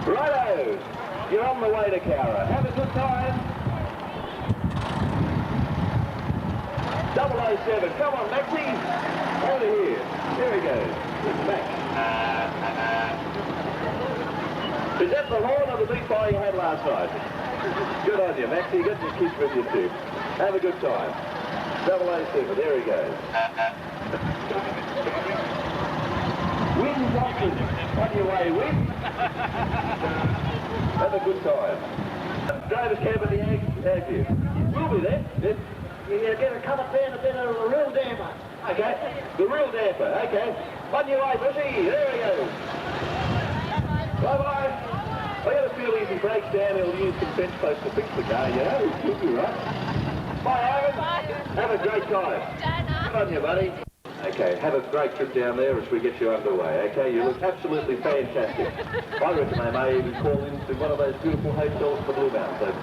Righto, you're on the way to Cowra. Have a good time. 007, come on, Maxie. Over here. There he goes. It's Max. Is that the horn of the big fire you had last night? Good on you, Maxie. Get your kids with you too. Have a good time. 007, there he goes. Win Watson, on your way, Win. Have a good time. Drivers camp at the ag view. We'll be there. Yes. You get a cover fan, a bit of a real damper. Okay, the real damper, okay. On your way, Bushy, there he goes. Bye-bye. I got a feel if he breaks down, he'll use some bench posts to fix the car, you know? He'll be right. Bye, Ivan. Have a great time. Good on you, buddy. Okay, have a great trip down there as we get you underway, okay? You look absolutely fantastic. I reckon they may even call into one of those beautiful hotels in the Blue Mountains.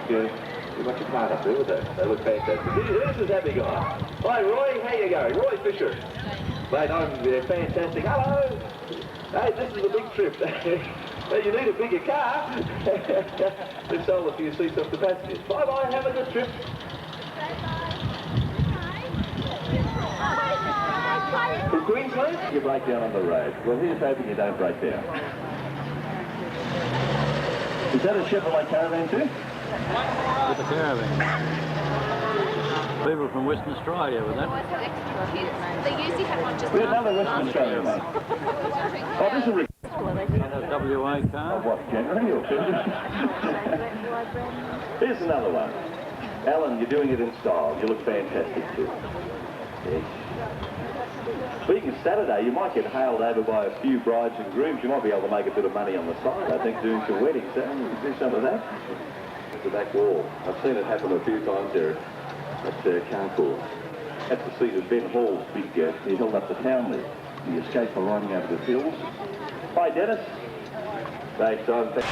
So, you got your part up there with that. They look fantastic. Who's this happy guy? Hi, Roy. How you going? Roy Fisher. Mate, I'm fantastic. Hello. Hey, this is a big trip. Well, you need a bigger car. They've sold a few seats off the passengers. Bye-bye. Have a good trip. From Queensland, you break down on the road. Well, here's hoping you don't break down. Is that a Chevrolet Caravan too? With the caravan. People from Western Australia with that. They usually have one just We had another Western Australia, mate. Oh, this is a WA car. of what, January or February? Here's another one. Alan, you're doing it in style. You look fantastic too. Yes. Speaking of Saturday, you might get hailed over by a few brides and grooms. You might be able to make a bit of money on the side, I think, doing some weddings. You can do some of that. The back wall. I've seen it happen a few times there at Carcourt. At the seat of Ben Hall's big, he held up the town there. He escaped by riding over the hills. Hi, Dennis. Thanks, Simon.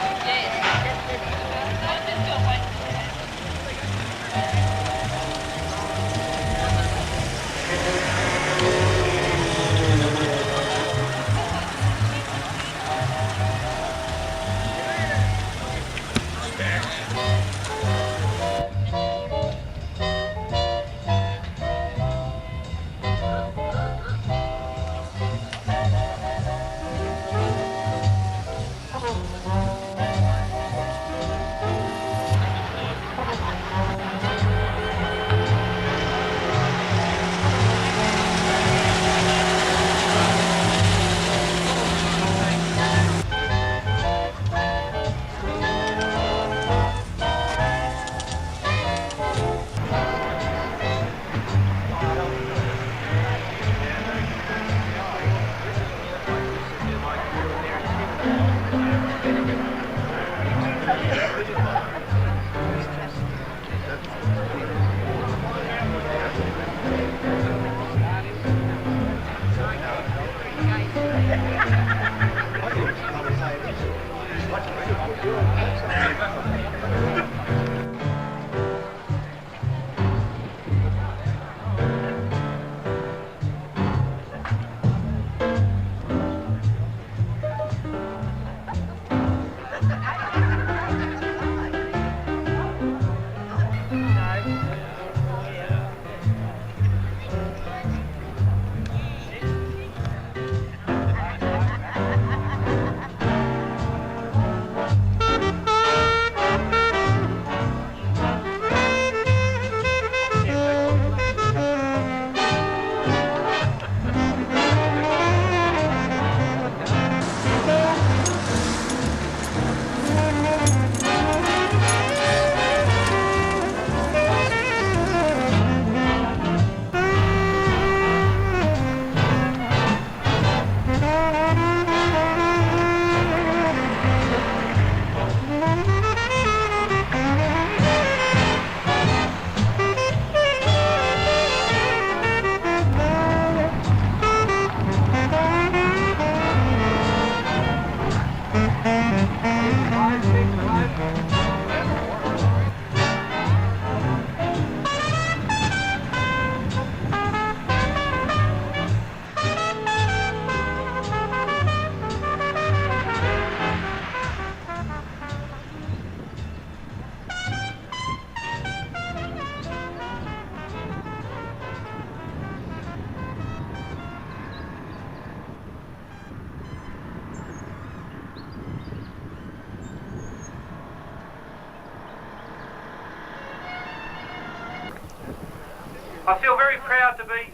I feel very proud to be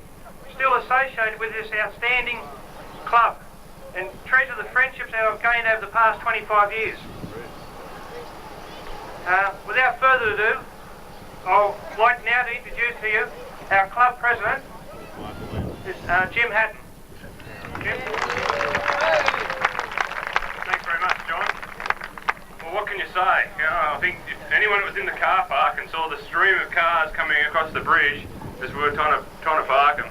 still associated with this outstanding club and treasure the friendships that I've gained over the past 25 years. Without further ado, I'd like now to introduce to you our club president, Jim Hatton. Jim? Thanks very much, John. Well, what can you say? You know, I think if anyone was in the car park and saw the stream of cars coming across the bridge as we were trying to park them,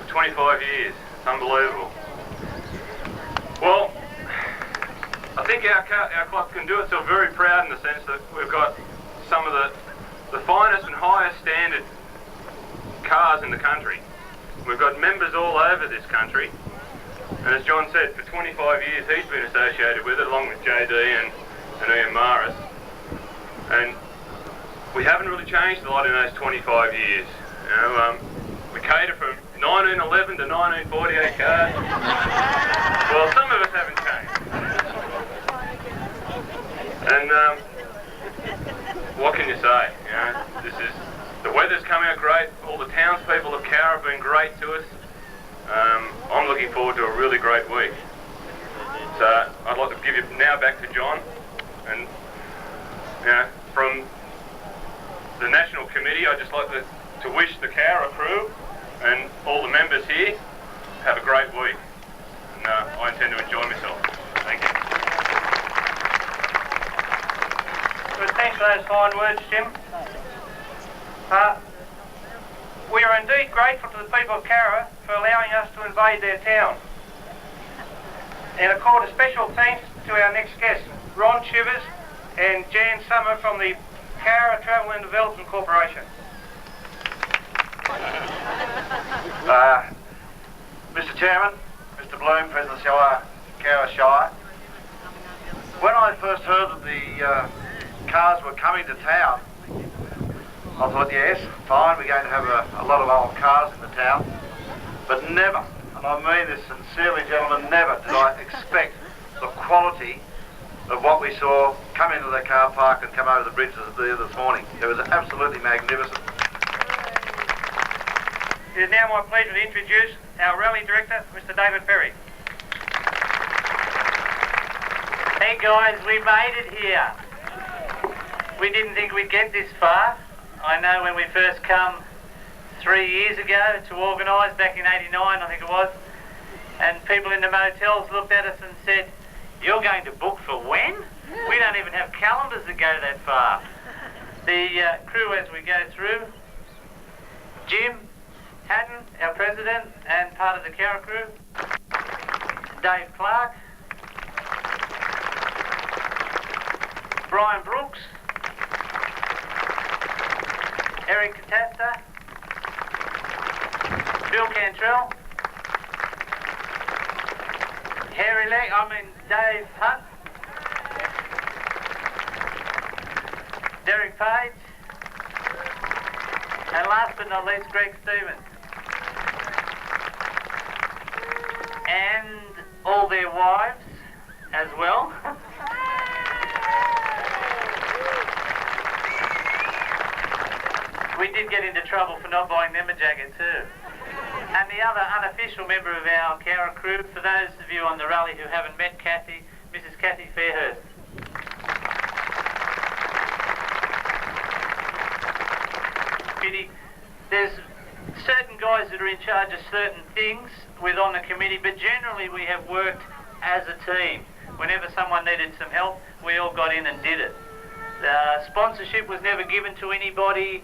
25 years, it's unbelievable. Well, I think our club can do itself very proud in the sense that we've got some of the finest and highest standard cars in the country. We've got members all over this country, and as John said, for 25 years he's been associated with it, along with JD and Ian Maris. And we haven't really changed a lot in those 25 years. You know, we cater from 1911 to 1948 cars. Well, some of us haven't changed. And what can you say? You know, the weather's come out great. All the townspeople of Cowra have been great to us. I'm looking forward to a really great week. So I'd like to give you now back to John, and you know, from the National Committee, I'd just like to wish the Cowra crew and all the members here have a great week. And I intend to enjoy myself. Thank you. Good, thanks for those fine words, Jim. We are indeed grateful to the people of Cowra for allowing us to invade their town. And accord a special thanks to our next guests, Ron Shivers and Jan Summer from the Cowra Travel and Development Corporation. Mr Chairman, Mr Bloom, President of Cowra Shire, when I first heard that the cars were coming to town, I thought, yes, fine, we're going to have a lot of old cars in the town, but never, and I mean this sincerely, gentlemen, never did I expect the quality of what we saw come into the car park and come over the bridges there this morning. It was absolutely magnificent. It is now my pleasure to introduce our rally director, Mr David Perry. Hey guys, we made it here. We didn't think we'd get this far. I know when we first come 3 years ago to organise, back in '89 I think it was, and people in the motels looked at us and said, "You're going to book for when? We don't even have calendars that go that far." The crew as we go through, Jim Hatton, our president and part of the Cowra crew, Dave Clark, Brian Brooks, Eric Catasta, Bill Cantrell, Dave Hunt, Derek Page, and last but not least, Greg Stevens. And all their wives as well. We did get into trouble for not buying them a jacket too. And the other unofficial member of our Cowra crew, for those of you on the rally who haven't met Kathy, Mrs. Kathy Fairhurst. There's certain guys that are in charge of certain things on the committee, but generally we have worked as a team. Whenever someone needed some help, we all got in and did it. Sponsorship was never given to anybody.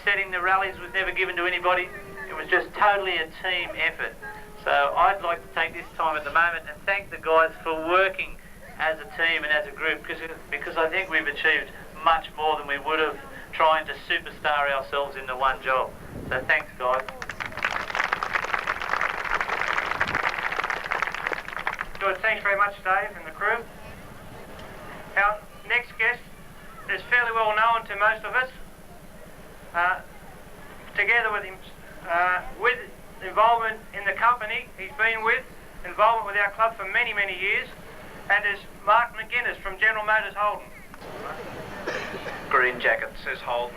Setting the rallies was never given to anybody. It was just totally a team effort. So I'd like to take this time at the moment and thank the guys for working as a team and as a group, because I think we've achieved much more than we would have trying to superstar ourselves into one job. So thanks, guys. Good, thanks very much, Dave and the crew. Our next guest is fairly well known to most of us. Together with him, with involvement in the company he's been with, involvement with our club for many, many years, and is Mark McGuinness from General Motors Holden. Green jacket says Holden.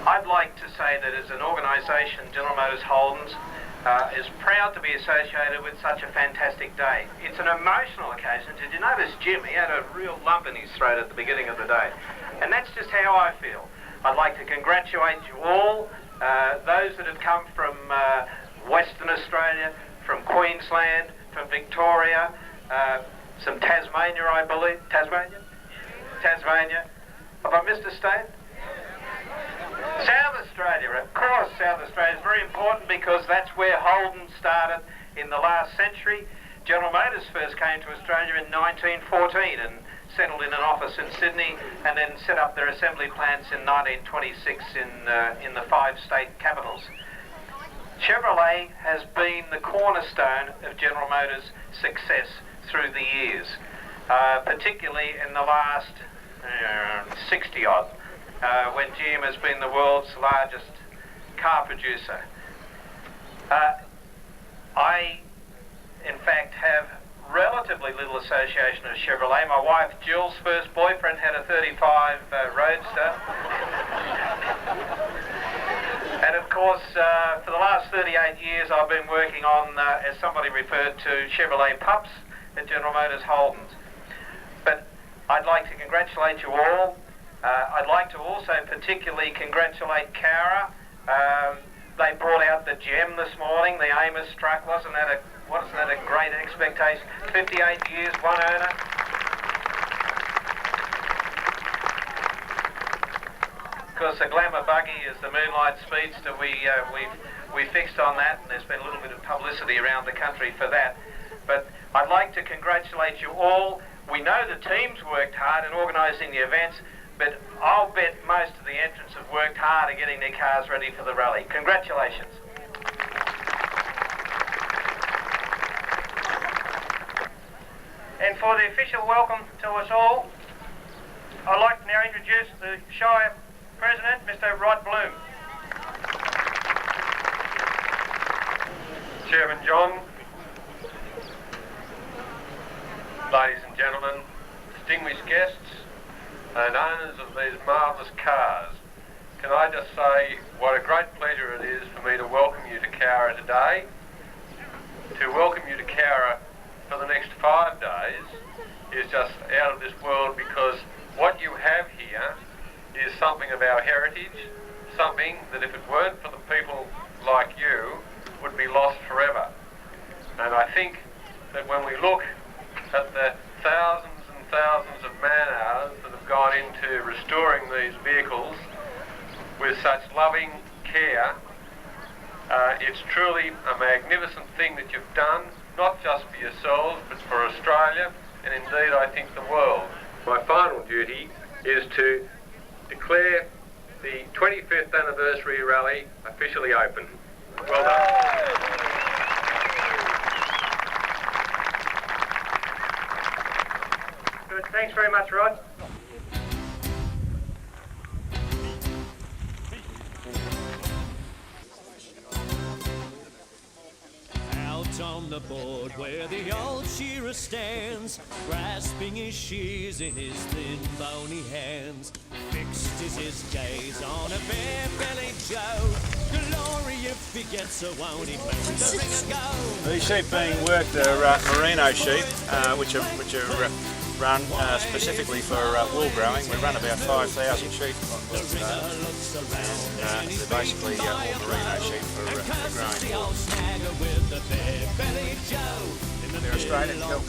I'd like to say that as an organisation, General Motors Holdens is proud to be associated with such a fantastic day. It's an emotional occasion. Did you notice Jim? He had a real lump in his throat at the beginning of the day. And that's just how I feel. I'd like to congratulate you all, those that have come from Western Australia, from Queensland, from Victoria, some Tasmania, I believe. Tasmania? Tasmania. Have I missed a state? South Australia, of course. South Australia is very important because that's where Holden started in the last century. General Motors first came to Australia in 1914 and settled in an office in Sydney, and then set up their assembly plants in 1926 in the 5 state capitals. Chevrolet has been the cornerstone of General Motors' success through the years, particularly in the last 60-odd, when GM has been the world's largest car producer. I, in fact, have relatively little association with Chevrolet. My wife Jill's first boyfriend had a 35 Roadster. And of course, for the last 38 years I've been working on, as somebody referred to, Chevrolet pups at General Motors Holdens. But I'd like to congratulate you all. I'd like to also particularly congratulate Cowra. They brought out the gem this morning, the Amos truck. Wasn't that a great expectation? 58 years, one owner. Of course, the glamour buggy is the Moonlight Speedster. We fixed on that, and there's been a little bit of publicity around the country for that. But I'd like to congratulate you all. We know the teams worked hard in organising the events, but I'll bet most of the entrants have worked hard at getting their cars ready for the rally. Congratulations. And for the official welcome to us all, I'd like to now introduce the Shire President, Mr. Rod Bloom. Chairman John, ladies and gentlemen, distinguished guests and owners of these marvellous cars, can I just say what a great pleasure it is for me to welcome you to Cowra today, to welcome you to Cowra for the next 5 days is just out of this world, because what you have here is something of our heritage, something that if it weren't for the people like you would be lost forever. And I think that when we look at the thousands and thousands of man hours that have gone into restoring these vehicles with such loving care, it's truly a magnificent thing that you've done, not just for yourselves but for Australia and indeed I think the world. My final duty is to declare the 25th anniversary rally officially open. Well done. Good. Thanks very much, Rod. Out on the board where the old shearer stands, grasping his shears in his thin bony hands, fixed is his gaze on a bare-bellied Joe. Glory if he gets so won't he make the ring a go. These sheep being worked are merino sheep, which are run specifically for wool growing. We run about 5,000 sheep on board today. They're basically all merino sheep for growing wool. They're Australian kelp.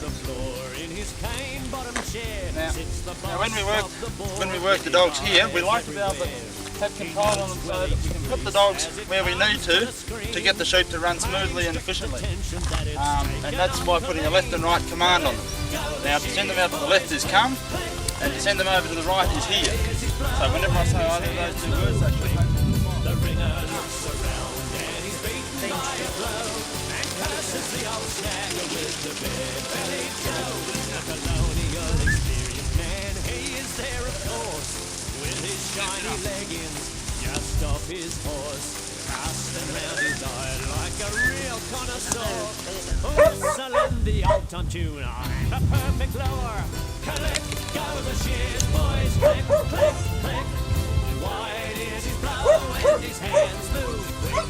Now when we work the dogs here, we like to be able to have control on them so that we can put the dogs where we need to get the sheep to run smoothly and efficiently. And that's by putting a left and right command on them. Now to send them out to the left is come, and to send them over to the right is here. So whenever I say either of those two words, they should make shiny leggings just off his horse, casting round his eye like a real connoisseur. Whistling the old time tune, I'm a perfect lower. Let go the shears, boys. click, click. Wide is his blow and his hands move quick.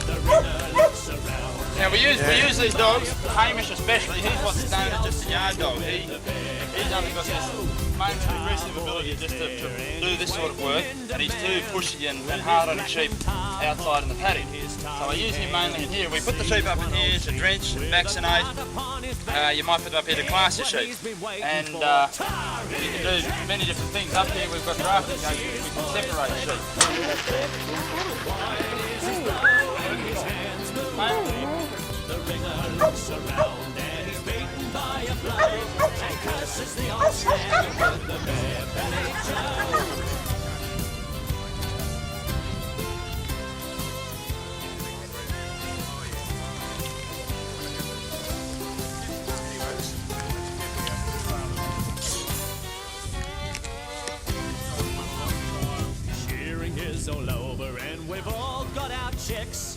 The ringer looks around. Now we use these dogs, Hamish especially, he's what's known as just a yard dog. He's only got this momentary aggressive ability just to do this sort of work, and he's too pushy and hard on his sheep outside in the paddock. So I use him mainly in here. We put the sheep up in here to drench and vaccinate. You might put them up here to class your sheep. And you can do many different things. Up here we've got drafting cages, we can separate the sheep. The ringer looks around and he's beaten by a blow and curses the old snag with the bare-bellied Joe. Shearing is all over and we've all got our checks.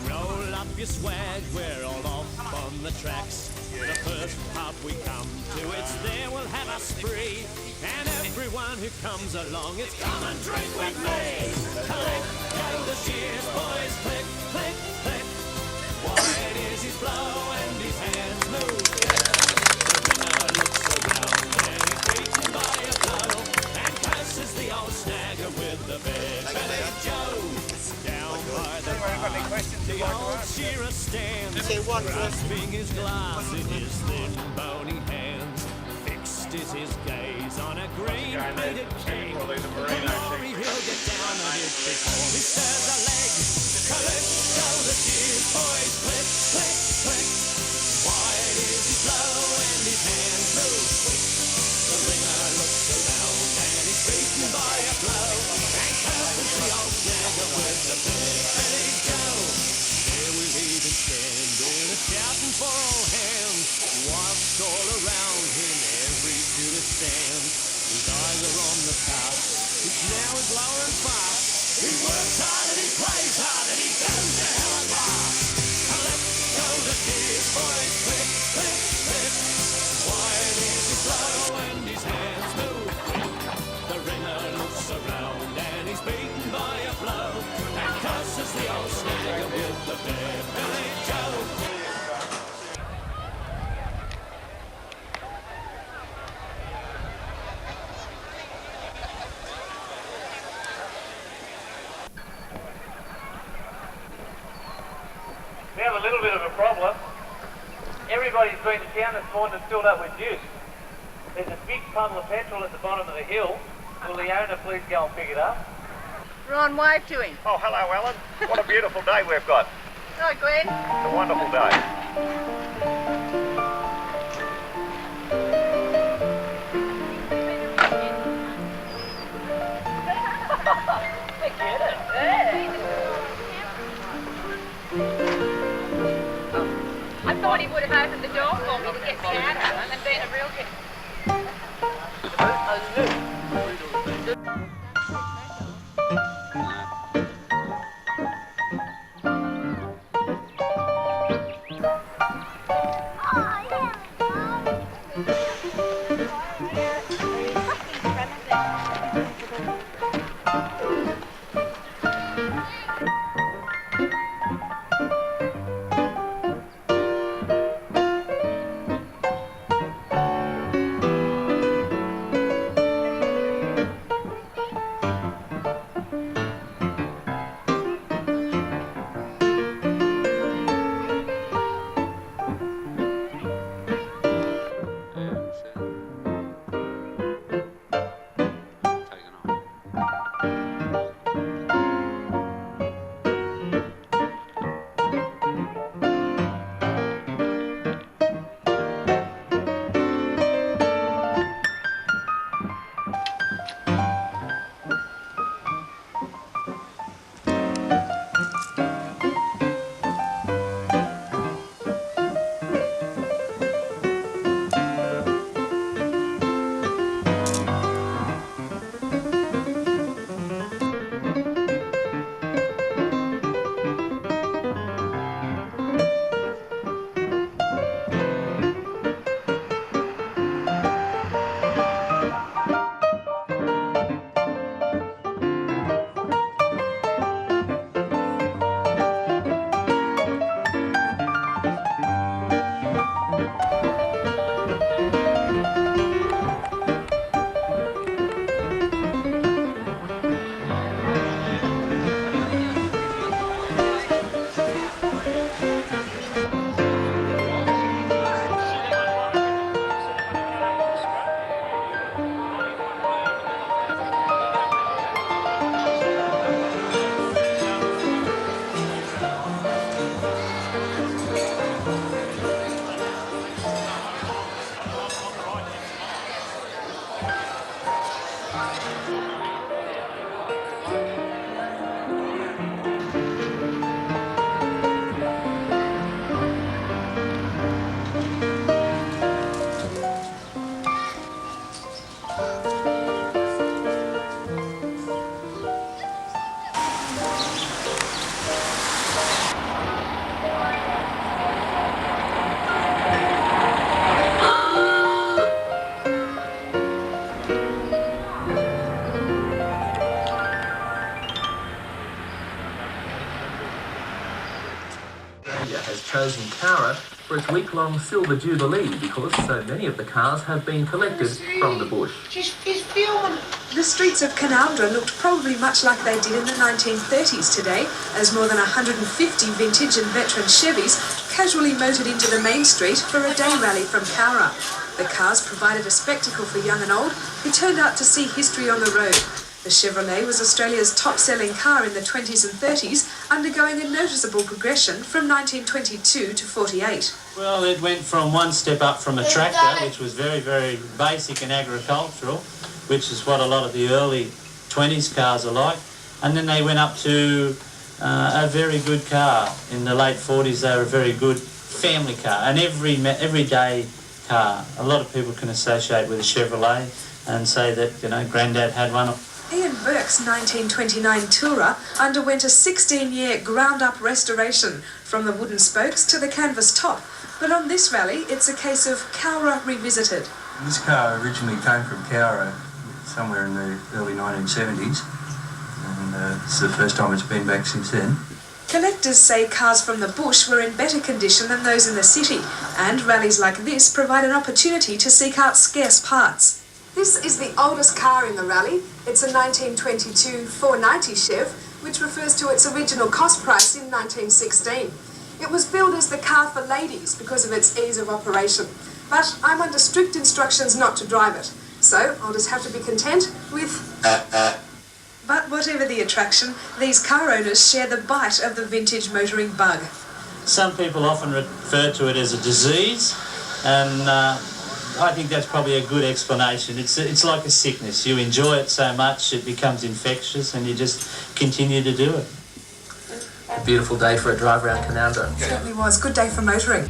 Roll up your swag, we're all off on the tracks. The first pub we come to, it's there we'll have a spree. And everyone who comes along, it's come and drink with me. Click, go the shears, boys, click, click, click. Wide is his blow and his hands move. The ringer looks around and he's beaten by a blow and curses the old snagger with the bare-bellied Joe. Down by the bar, the old shearer stands, grasping his glass in his thin bony hands. Fixed is his gaze on a green-painted king. Glory, he'll get down on it before he stirs a leg. Collect, go the shears, boys, click, click, click. Wide is his blow and his hands move quick. The ringer looks around and he's beaten by a blow and curses the old snagger with the bare-bellied Joe. Here we leave him standing, shouting for all hands, whilst all around him every shooter stands. His eyes are on the task, which now is lower and fast. He works hard and he plays hard and he goes to hell and back. Collect, go the shears, boys, click, click, click. Wide is his blow and his hands move quick. The ringer looks around and he's beaten by a blow and curses the old snagger with the bare-bellied Joe. We have a little bit of a problem. Everybody's been to town this morning and filled up with juice. There's a big puddle of petrol at the bottom of the hill. Will the owner please go and pick it up? Ron, wave to him. Oh, hello, Alan. What a beautiful day we've got. Right, Glenn. It's a wonderful day. I thought he would have opened the door for me to get me out of and been a real good. has chosen Cowra for its week-long Silver Jubilee because so many of the cars have been collected from the bush. The streets of Cowra looked probably much like they did in the 1930s today, as more than 150 vintage and veteran Chevys casually motored into the main street for a day rally from Cowra. The cars provided a spectacle for young and old who turned out to see history on the road. The Chevrolet was Australia's top-selling car in the 20s and 30s, undergoing a noticeable progression from 1922 to 48. Well, it went from one step up from a tractor, which was very, very basic and agricultural, which is what a lot of the early 20s cars are like, and then they went up to a very good car. In the late 40s, they were a very good family car, an everyday car. A lot of people can associate with a Chevrolet and say that, you know, Grandad had one. Ian Burke's 1929 Tourer underwent a 16-year ground-up restoration, from the wooden spokes to the canvas top. But on this rally, it's a case of Cowra revisited. This car originally came from Cowra somewhere in the early 1970s, and it's the first time it's been back since then. Collectors say cars from the bush were in better condition than those in the city, and rallies like this provide an opportunity to seek out scarce parts. This is the oldest car in the rally. It's a 1922 490 Chev, which refers to its original cost price in 1916. It was billed as the car for ladies because of its ease of operation, but I'm under strict instructions not to drive it, so I'll just have to be content with... But whatever the attraction, these car owners share the bite of the vintage motoring bug. Some people often refer to it as a disease, and I think that's probably a good explanation. It's like a sickness. You enjoy it so much, it becomes infectious, and you just continue to do it. A beautiful day for a drive around Cowra. Certainly was. Good day for motoring.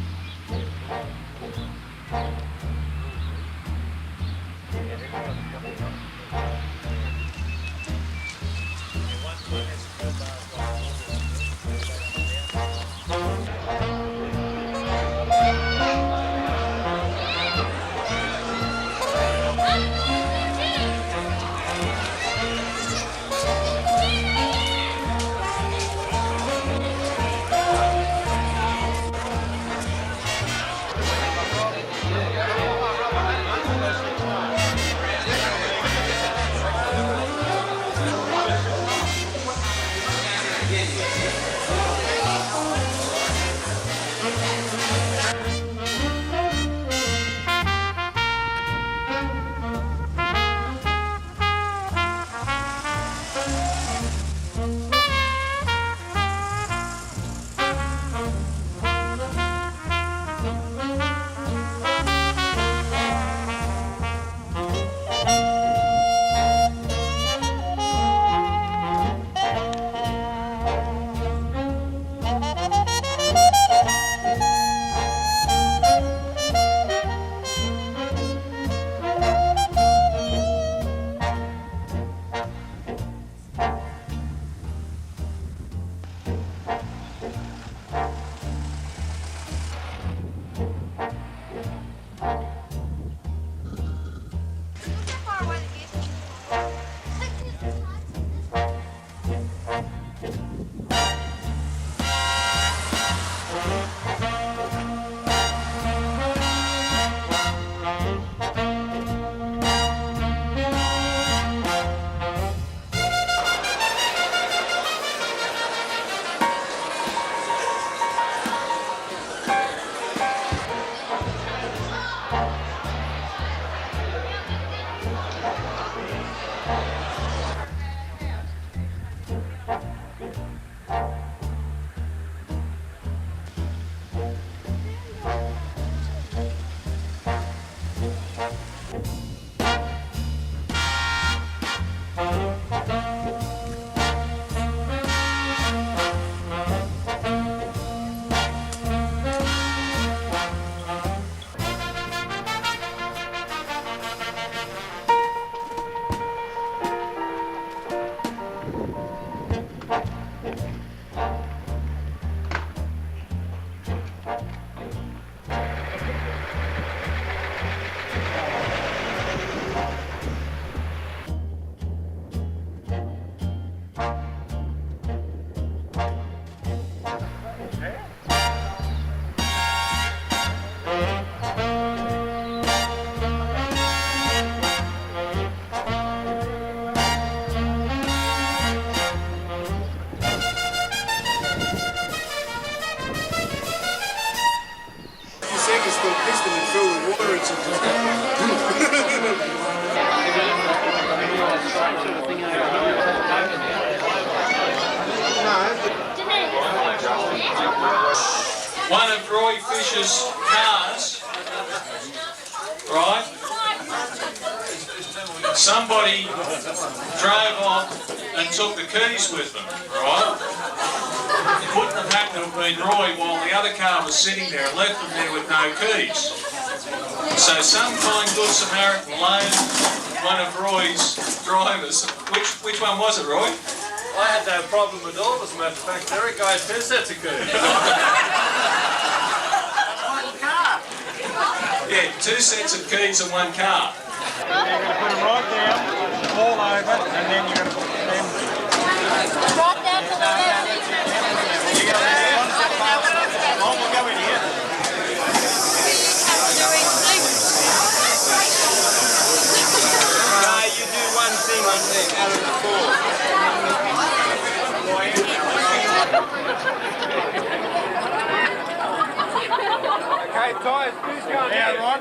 suspicious cars, right? Somebody drove off and took the keys with them, right? It wouldn't have happened to have been Roy while the other car was sitting there and left them there with no keys. So some fine good Samaritan loaned one of Roy's drivers. Which one was it, Roy? I had no problem at all, as a matter of fact. Eric, I had 2 sets of keys. Yeah, 2 sets of keys and 1 car. You're going to put them right down, all over, and then you're going to put them Right down to the left. we'll go in here. You do one thing out of the 4. Okay, tyres, who's going down, Ron?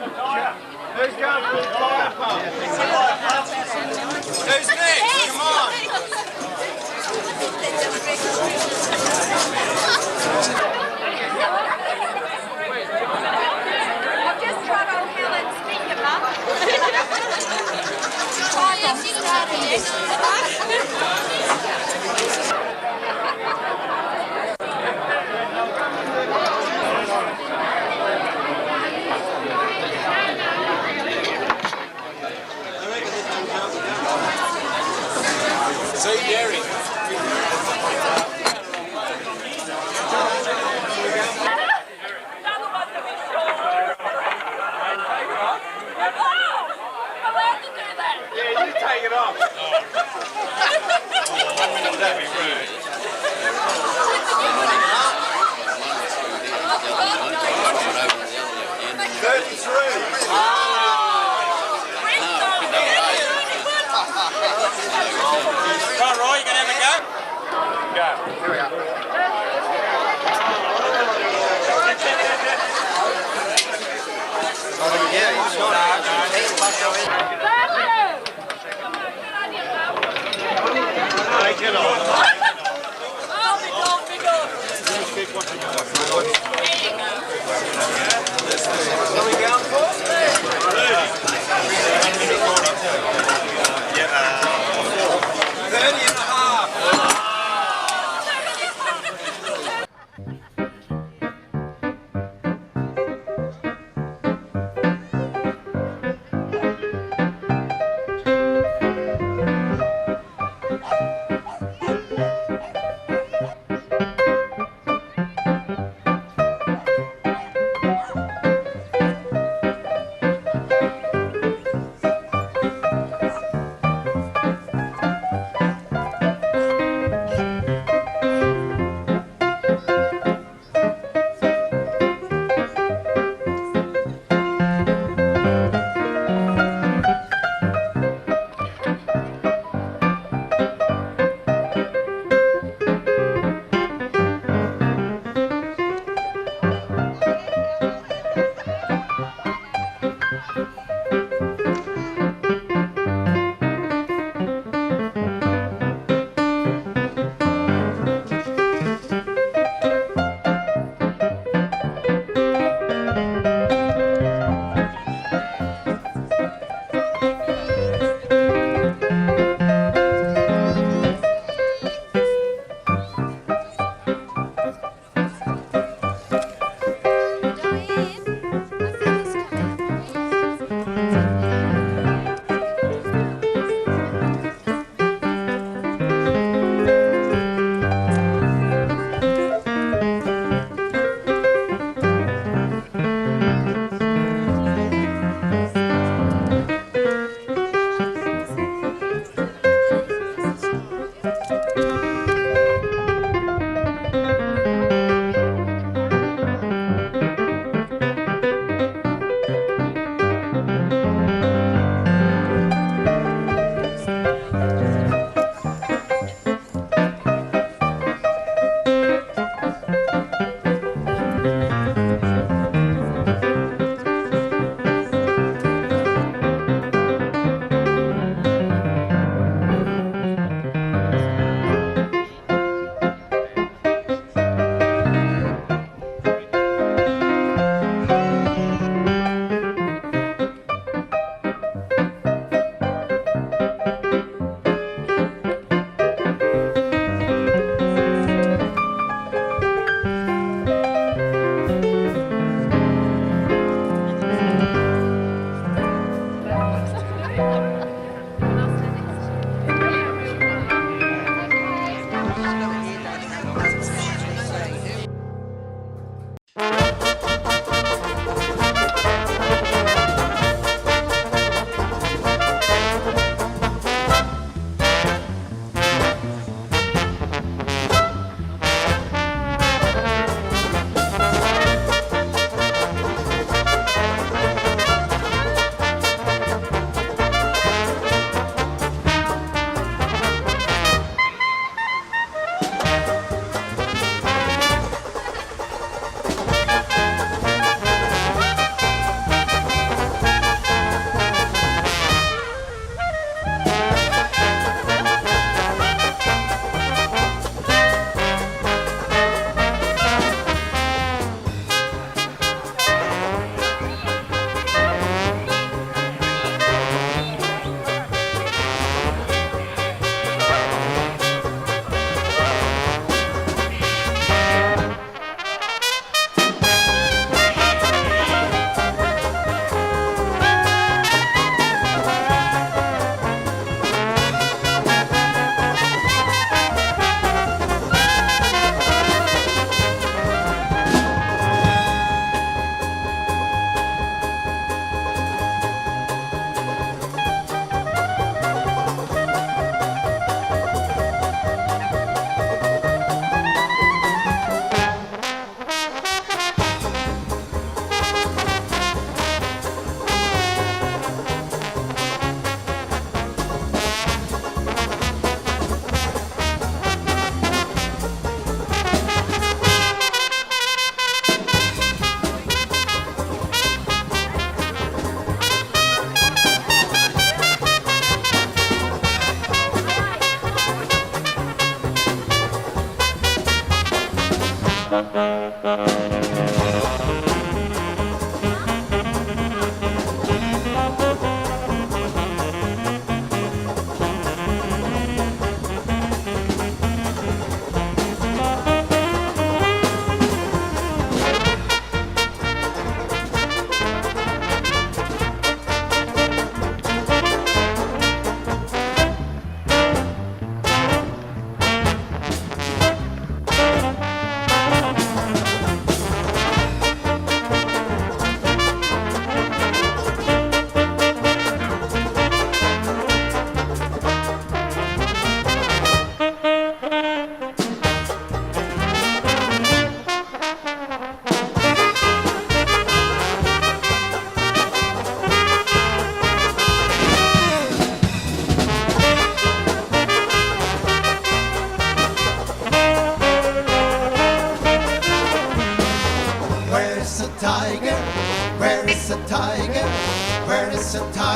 Who's going for the tyre pump? Who's next? Come on. I've just tried on Helen's finger, Mum. Oh, yeah, she's See, Gary. Yeah, you take it off. 1 minute, that'd be rude. 33. Come on, Roy, you gonna have a go? Go.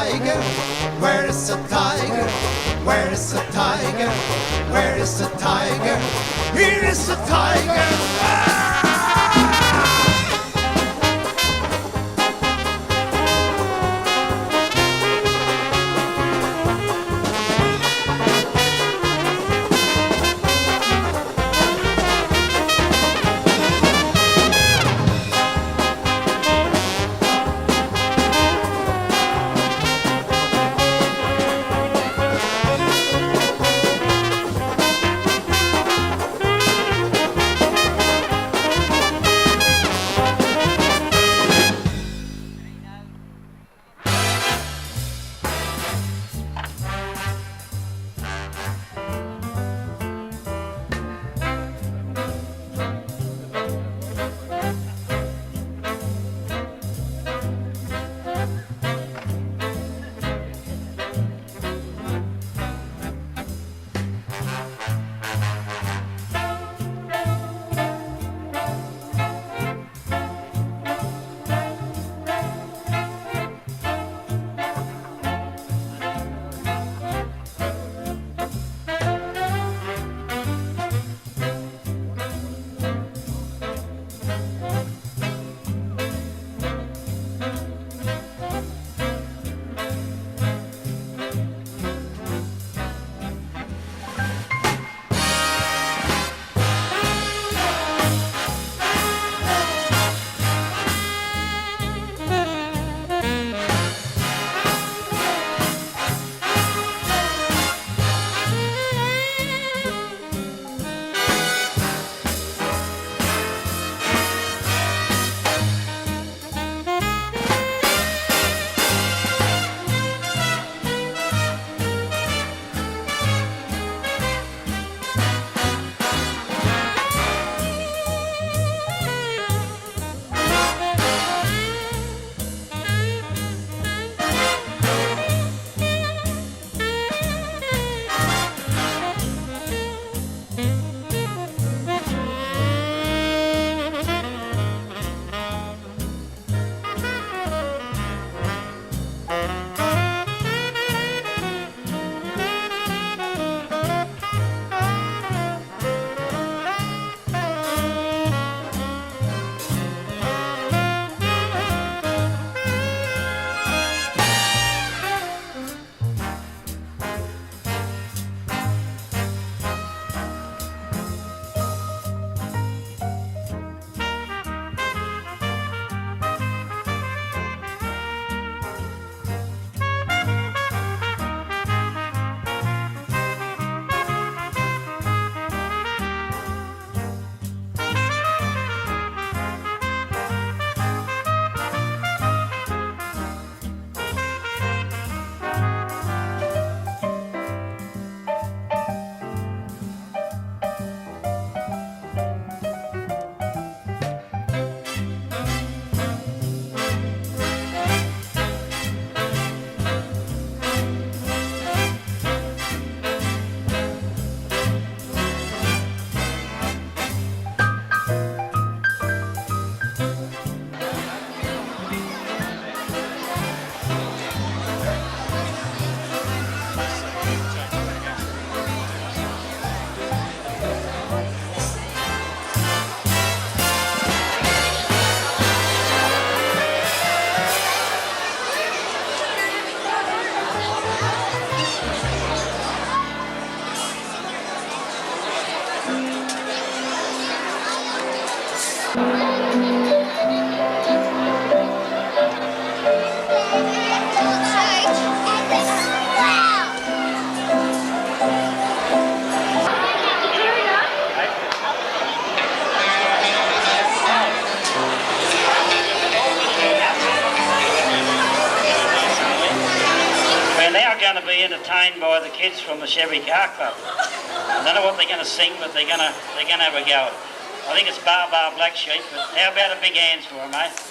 tiger? Where is the tiger? Where is the tiger? Where is the tiger? Here is the tiger! going to be entertained by the kids from the Chevy Car Club. I don't know what they're going to sing, but they're going to have a go. I think it's Bar Bar Black Sheep, but how about a big hands for them, mate?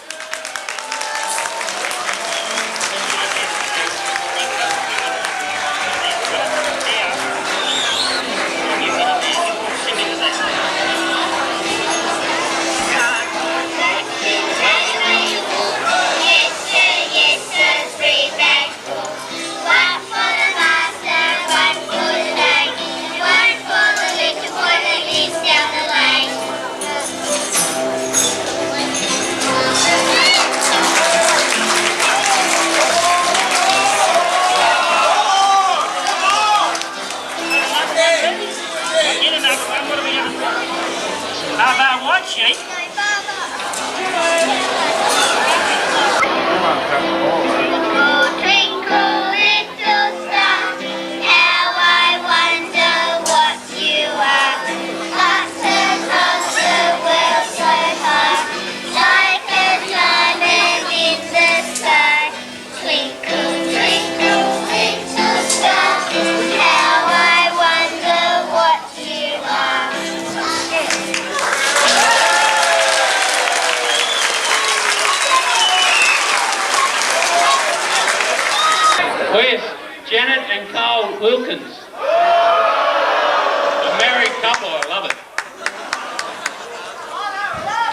Carl Wilkins. A married couple, I love it.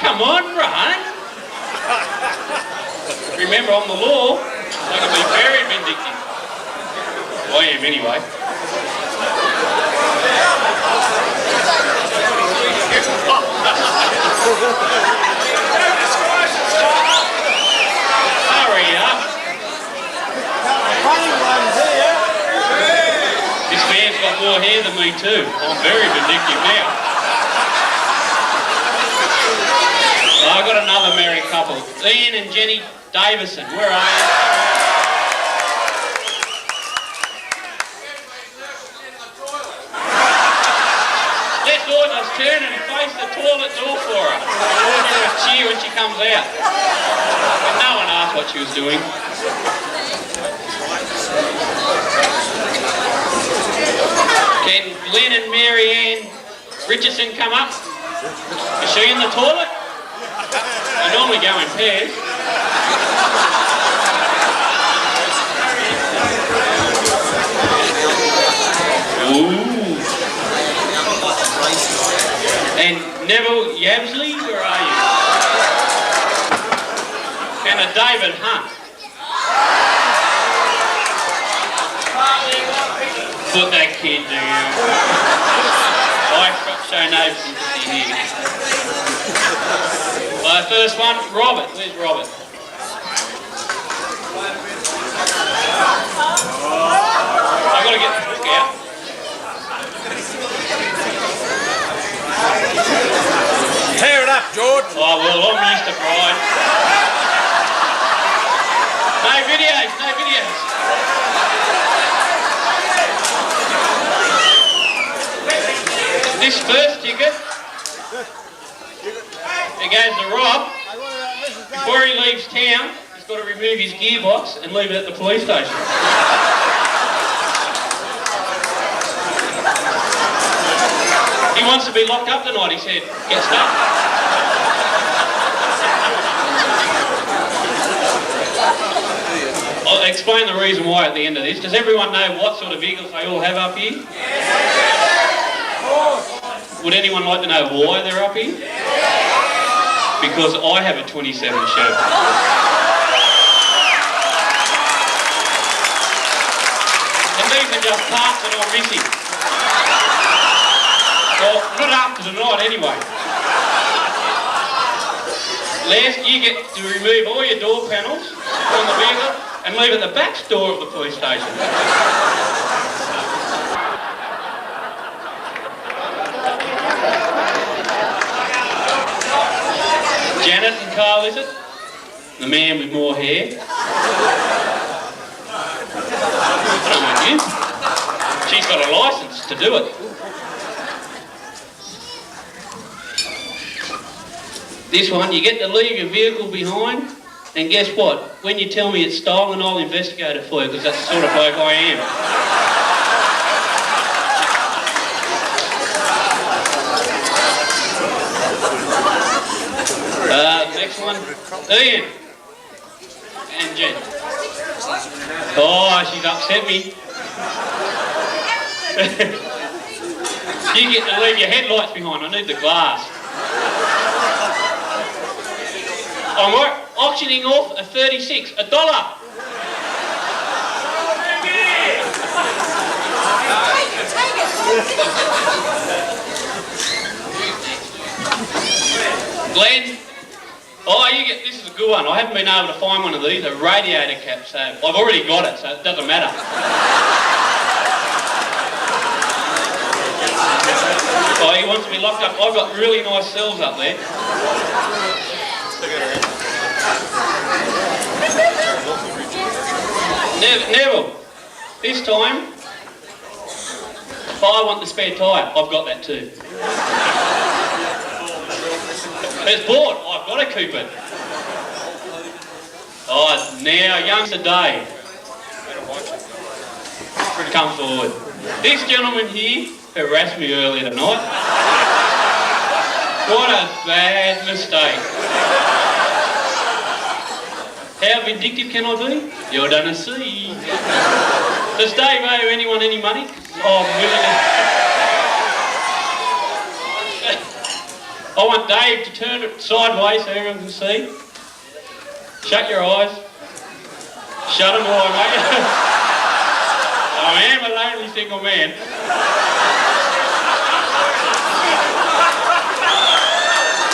Come on, run. Remember, I'm the law. I can be very vindictive. I am anyway. Hurry up. This man's got more hair than me too. I'm very vindictive now. I've got another married couple. Ian and Jenny Davison. Where are you? Let's all just turn and face the toilet door for her. We'll give her a cheer when she comes out. But no one asked what she was doing. Can Glenn and Mary Ann Richardson come up? Is she in the toilet? They normally go in pairs. Ooh. And Neville Yabsley, where are you? And a David Hunt. Put that kid down. I've got to show no sympathy here. First one, Robert. Where's Robert? I've got to get the book out. Tear it up, George. Oh, well, I'm used to pride. No videos, no videos. This first ticket, it goes to Rob. Before he leaves town, he's got to remove his gearbox and leave it at the police station. He wants to be locked up tonight, he said. Get stuck. I'll explain the reason why at the end of this. Does everyone know what sort of vehicles they all have up here? Would anyone like to know why they're up here? Because I have a 27 Chevy. And these are just parts that I'm missing. Well, not after tonight anyway. Last, you get to remove all your door panels from the vehicle and leave at the back door of the police station. Janet and Carl, is it? The man with more hair. I don't know you. She's got a licence to do it. This one, you get to leave your vehicle behind, and guess what? When you tell me it's stolen, I'll investigate it for you, because that's the sort of bloke I am. Next one, Ian and Jen. Oh, she's upset me. You get to leave your headlights behind. I need the glass. I'm auctioning off a 36, $1. Glenn. Oh, you get, this is a good one. I haven't been able to find one of these, a radiator cap, so I've already got it, so it doesn't matter. Oh, he wants to be locked up. I've got really nice cells up there. Neville, this time, if I want the spare tyre, I've got that too. It's bought, I've got to keep it. Oh, now, youngster Dave. Come forward. This gentleman here harassed me earlier tonight. What a bad mistake. How vindictive can I be? You're gonna see. Does Dave owe anyone any money? Oh, I'm willing to. I want Dave to turn it sideways so everyone can see. Shut your eyes. Shut them wide, mate. I am a lonely single man.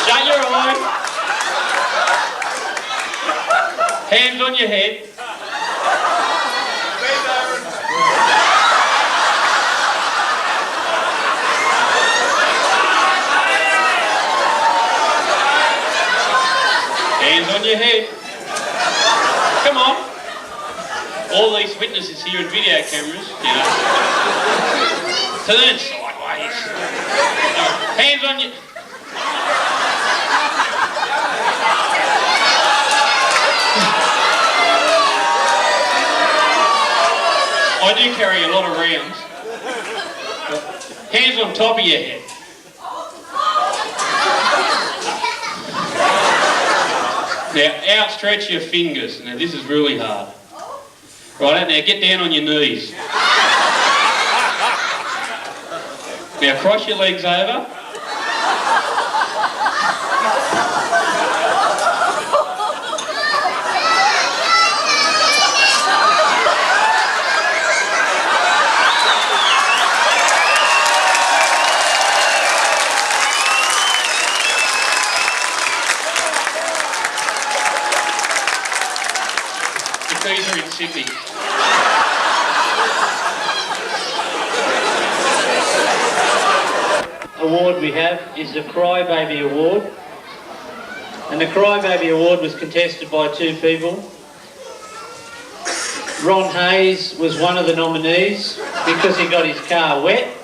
Shut your eyes. Hands on your head. Hands on your head. Come on. All these witnesses here in video cameras, you know. Turn sideways. Hands on your... I do carry a lot of rounds. Hands on top of your head. Now, outstretch your fingers. Now, this is really hard. Right, now get down on your knees. Now, cross your legs over. These are in Sydney. Award we have is the Crybaby Award, and the Crybaby Award was contested by two people. Ron Hayes was one of the nominees because he got his car wet.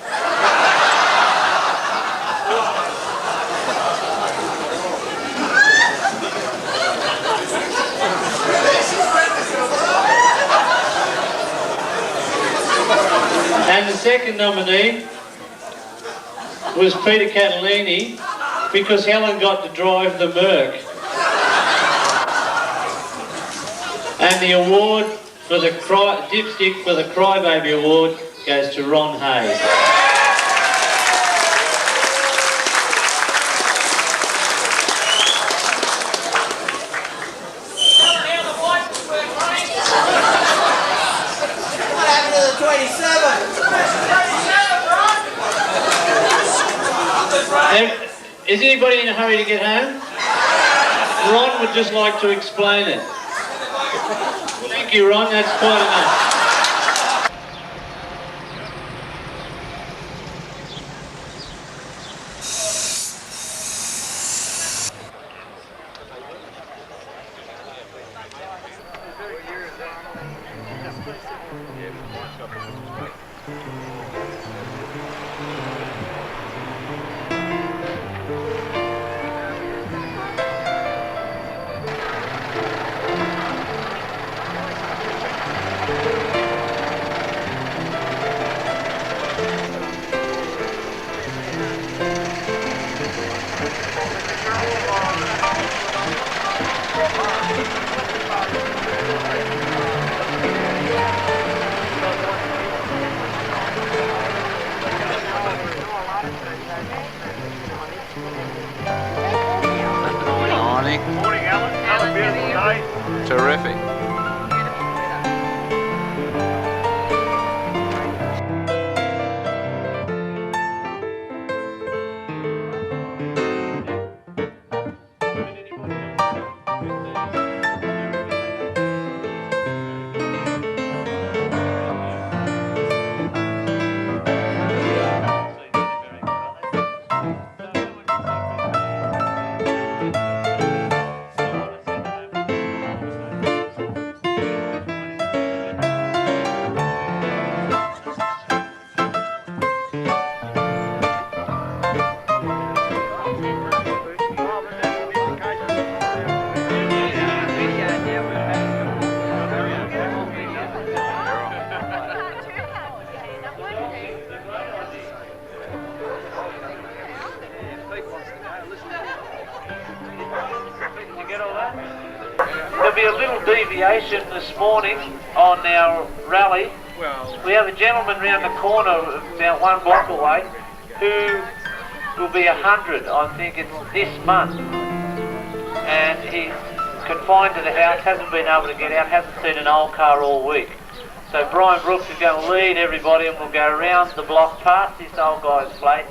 And the second nominee was Peter Catalini because Helen got to drive the Merc. And the award for the dipstick for the Crybaby Award goes to Ron Hayes. Is anybody in a hurry to get home? Ron would just like to explain it. Thank you, Ron, that's quite enough. Morning, Alan. Another beautiful day. Terrific. There'll be a little deviation this morning on our rally. We have a gentleman round the corner, about 1 block away, who will be 100, I think it's this month. And he's confined to the house, hasn't been able to get out, hasn't seen an old car all week. So Brian Brooks is going to lead everybody, and we'll go around the block past this old guy's place,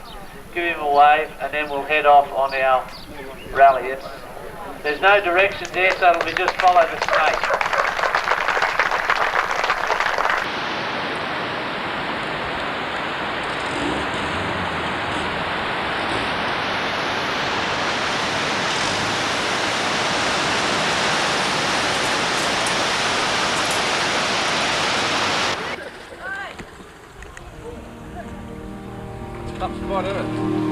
give him a wave, and then we'll head off on our rally. There's no directions there, so it'll be just follow the snake. Tough spot, isn't it?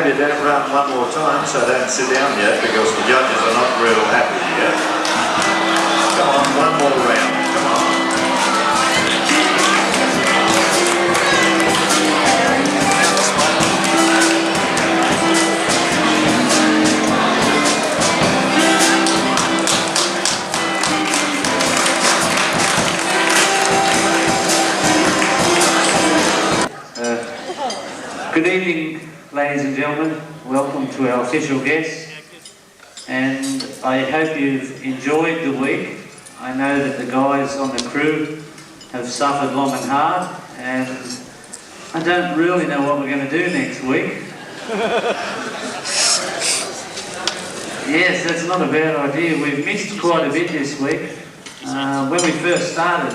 have you down run one more time, so don't sit down yet because the judges are not real happy yet. Come on, one more round. Come on. Good evening, ladies and gentlemen. Welcome to our official guests. And I hope you've enjoyed the week. I know that the guys on the crew have suffered long and hard, and I don't really know what we're going to do next week. Yes, that's not a bad idea. We've missed quite a bit this week. When we first started,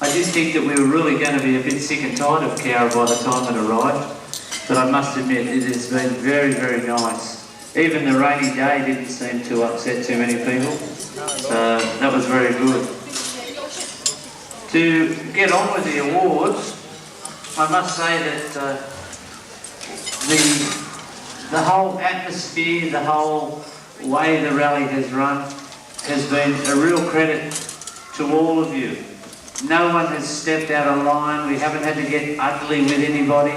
I did think that we were really going to be a bit sick and tired of Cowra by the time it arrived. But I must admit, it has been very, very nice. Even the rainy day didn't seem to upset too many people. So that was very good. To get on with the awards, I must say that the whole atmosphere, the whole way the rally has run has been a real credit to all of you. No one has stepped out of line. We haven't had to get ugly with anybody,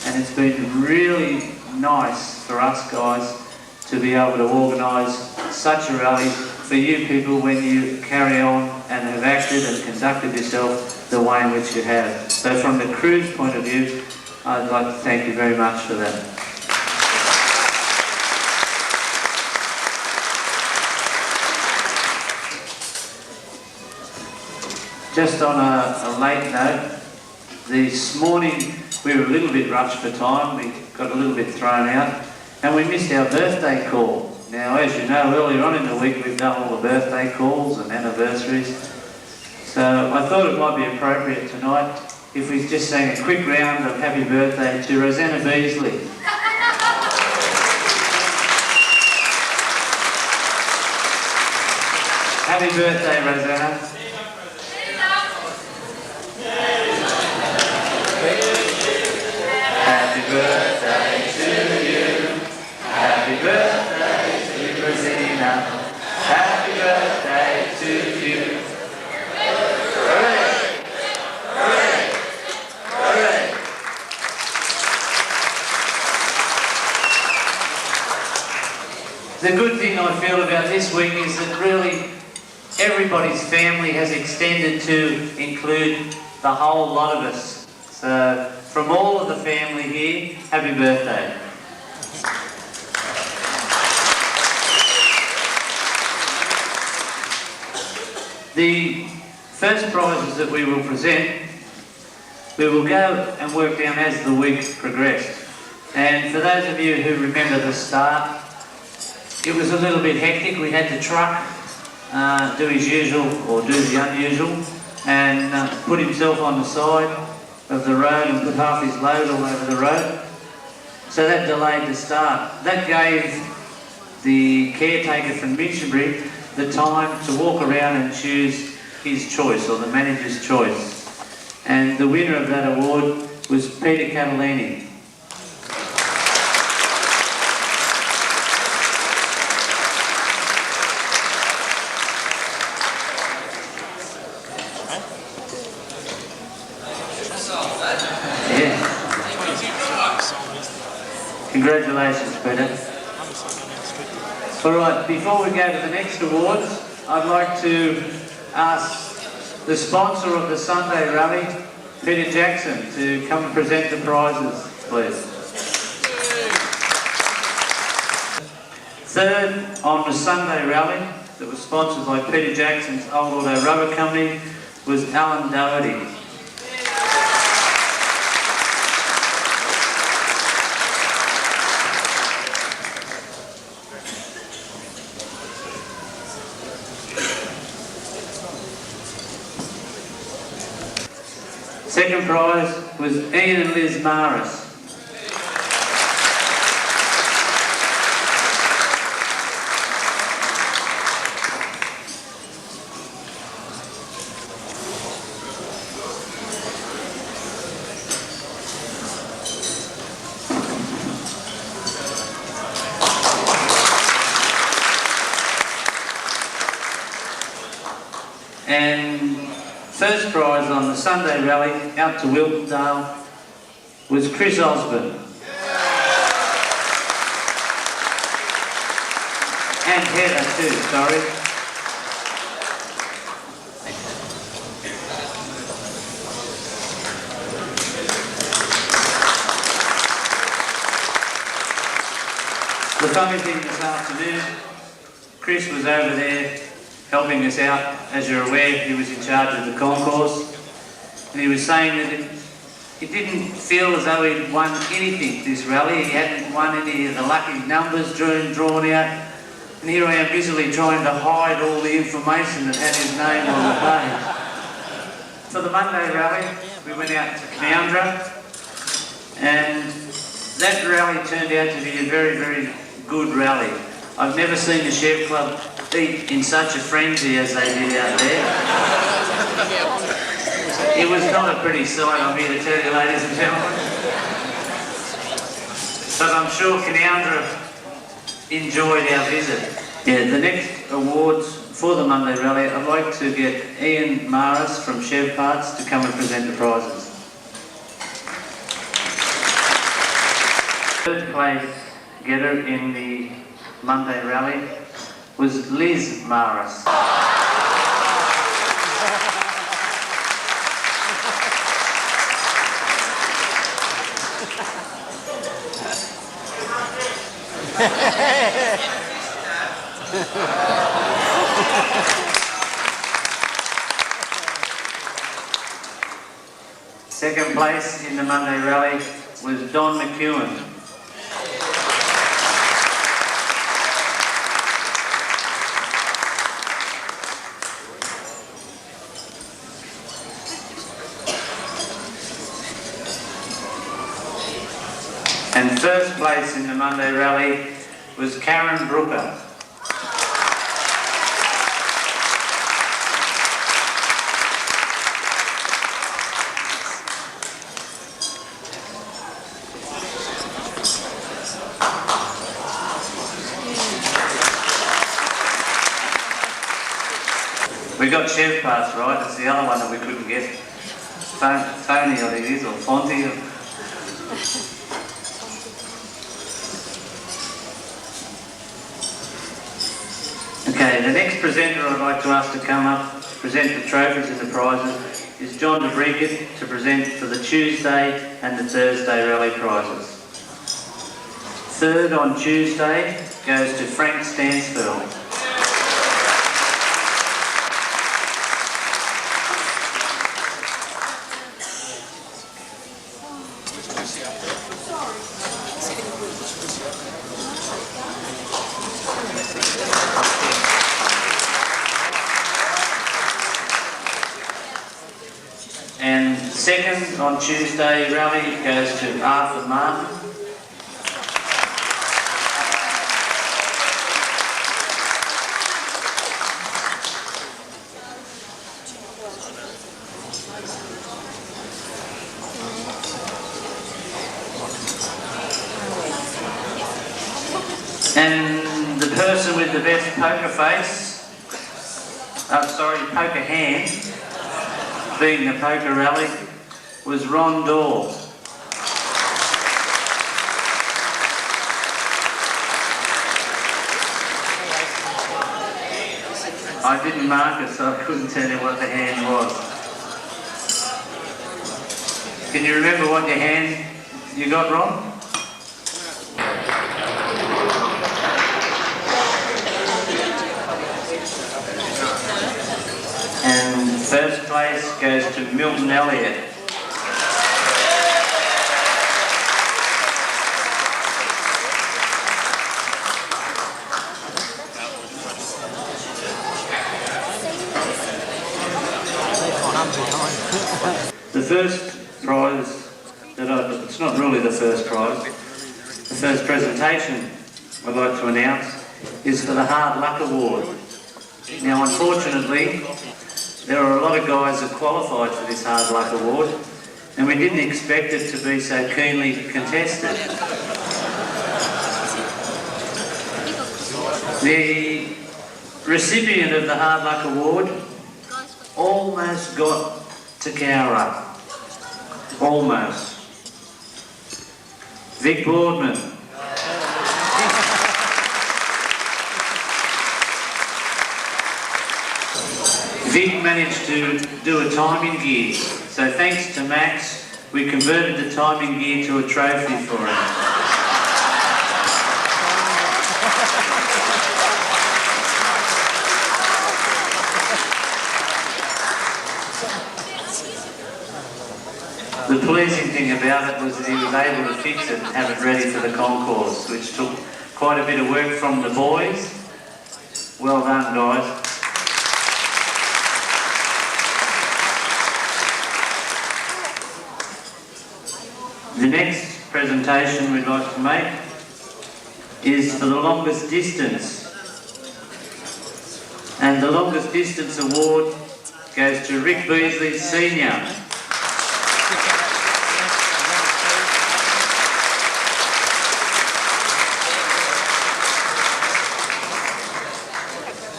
and it's been really nice for us guys to be able to organise such a rally for you people when you carry on and have acted and conducted yourself the way in which you have. So from the crew's point of view, I'd like to thank you very much for that. Just on a late note, this morning we were a little bit rushed for time, we got a little bit thrown out, and we missed our birthday call. Now, as you know, earlier on in the week we've done all the birthday calls and anniversaries, so I thought it might be appropriate tonight if we just sang a quick round of happy birthday to Rosanna Beasley. Happy birthday, Rosanna. Happy birthday to you. Happy birthday to Rosina. Happy birthday to you. Hooray! Hooray! Hooray! The good thing I feel about this week is that really everybody's family has extended to include the whole lot of us. So from all of the family here, happy birthday. The first prizes that we will present, we will go and work down as the week progressed. And for those of you who remember the start, it was a little bit hectic. We had the truck do his usual, or do the unusual, and put himself on the side of the road and put half his load all over the road. So that delayed the start. That gave the caretaker from Minchinbury the time to walk around and choose his choice, or the manager's choice. And the winner of that award was Peter Catalini. Congratulations, Peter. All right, before we go to the next awards, I'd like to ask the sponsor of the Sunday Rally, Peter Jackson, to come and present the prizes, please. Third on the Sunday Rally, that was sponsored by Peter Jackson's Old Auto Rubber Company, was Alan Doherty. Second prize was Ian and Liz Maris. And first prize on the Sunday rally out to Wiltondale was Chris Osborne. And Heather too, sorry. The funny thing this afternoon, Chris was over there helping us out. As you're aware, he was in charge of the concourse, and he was saying that it didn't feel as though he'd won anything this rally. He hadn't won any of the lucky numbers drawn out, and here I am busily trying to hide all the information that had his name on the page. For the Monday rally, we went out to Cowra, and that rally turned out to be a very, very good rally. I've never seen the Chev Club eat in such a frenzy as they did out there. It was not a pretty sight, I'm here to tell you, ladies and gentlemen. But I'm sure Cowra enjoyed our visit. Yeah, the next awards for the Monday rally, I'd like to get Ian Maris from Chev Parts to come and present the prizes. Third place getter in the Monday rally was Liz Maris. Second place in the Monday rally was Don McEwen. And first place in the Monday rally was Karen Brooker. We got Chev Parts right, it's the other one that we couldn't get. Tony, I think it is, or Fonty. Okay, the next presenter I'd like to ask to come up to present the trophies and the prizes is John DeBrickett to present for the Tuesday and the Thursday rally prizes. Third on Tuesday goes to Frank Stansfeld. And second on Tuesday rally goes to Arthur Martin. And the person with the best poker face, poker hand, being the poker rally, was Ron Dawes. I didn't mark it, so I couldn't tell you what the hand was. Can you remember what your hand you got, Ron? And first place goes to Milton Elliott. The first prize it's not really the first prize, the first presentation I'd like to announce is for the Hard Luck Award. Now unfortunately, there are a lot of guys that qualified for this Hard Luck Award, and we didn't expect it to be so keenly contested. The recipient of the Hard Luck Award almost got to Cowra. Almost. Vic Boardman. Vic managed to do a timing gear, so thanks to Max, we converted the timing gear to a trophy for him. The pleasing thing about it was that he was able to fix it and have it ready for the concourse, which took quite a bit of work from the boys. Well done, guys. The next presentation we'd like to make is for the longest distance. And the longest distance award goes to Rick Beasley Senior.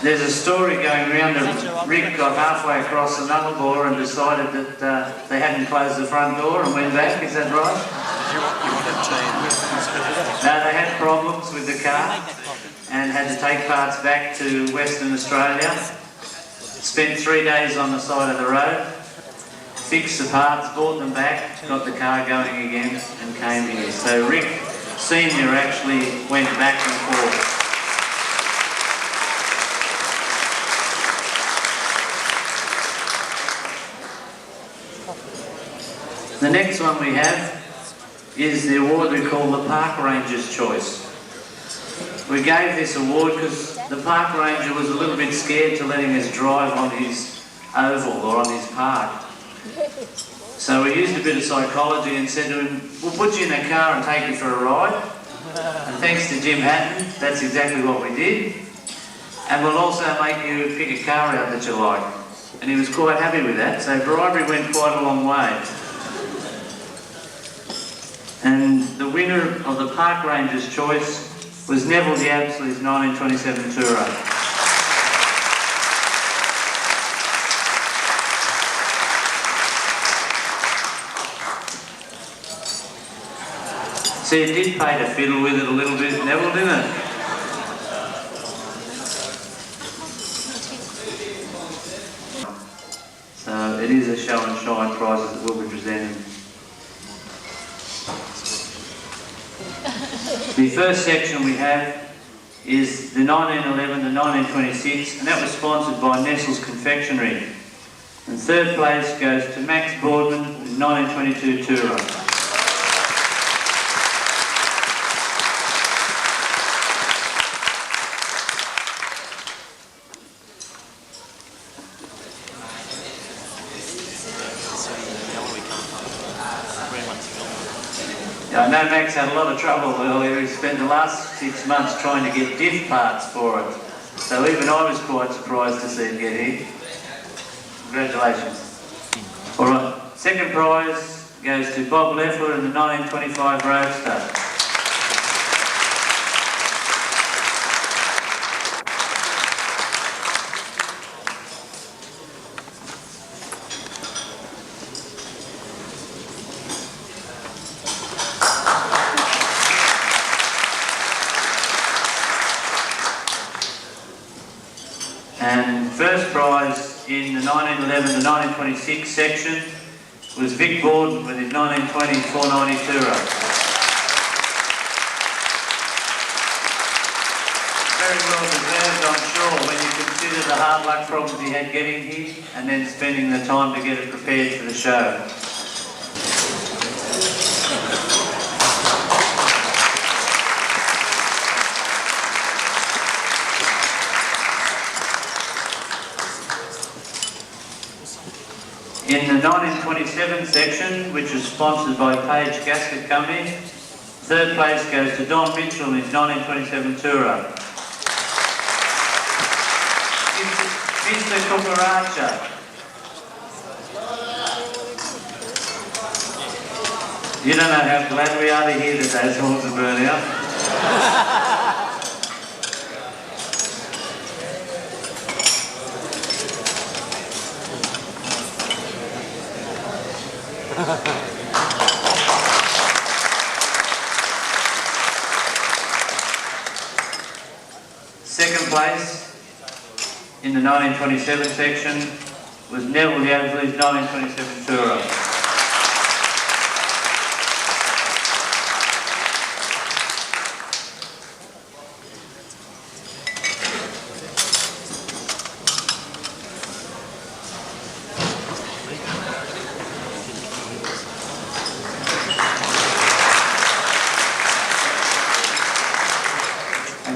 There's a story going around that Rick got halfway across the Nullarbor and decided that they hadn't closed the front door and went back, is that right? No, they had problems with the car and had to take parts back to Western Australia. Spent 3 days on the side of the road, fixed the parts, brought them back, got the car going again and came here. So Rick Senior actually went back and forth. The next one we have is the award we call the Park Ranger's Choice. We gave this award because the Park Ranger was a little bit scared to letting us drive on his oval or on his park. So we used a bit of psychology and said to him, we'll put you in a car and take you for a ride. And thanks to Jim Hatton, that's exactly what we did. And we'll also make you pick a car out that you like. And he was quite happy with that, so bribery went quite a long way. And the winner of the Park Ranger's Choice was Neville the Absolute's 1927 Tourer. See, it did pay to fiddle with it a little bit, Neville, didn't it? So it is a show and shine prize that will be presented. The first section we have is the 1911, the 1926, and that was sponsored by Nestle's Confectionery. And third place goes to Max Boardman, 1922 Tourer. I know Max had a lot of trouble earlier. He spent the last 6 months trying to get diff parts for it. So even I was quite surprised to see him get here. Congratulations. All right, second prize goes to Bob Leffler in the 1925 Roadster. And first prize in the 1911 to 1926 section was Vic Borden with his 1920 490 Tourer. Very well deserved, I'm sure, when you consider the hard luck problems he had getting here and then spending the time to get it prepared for the show. In the 1927 section, which was sponsored by Page Gasket Company, third place goes to Don Mitchell in his 1927 Tourer. Mr. Cucaracha. You don't know how glad we are to hear that those horses burn out. Second place in the 1927 section was Neville Yabsley's 1927 Cowra.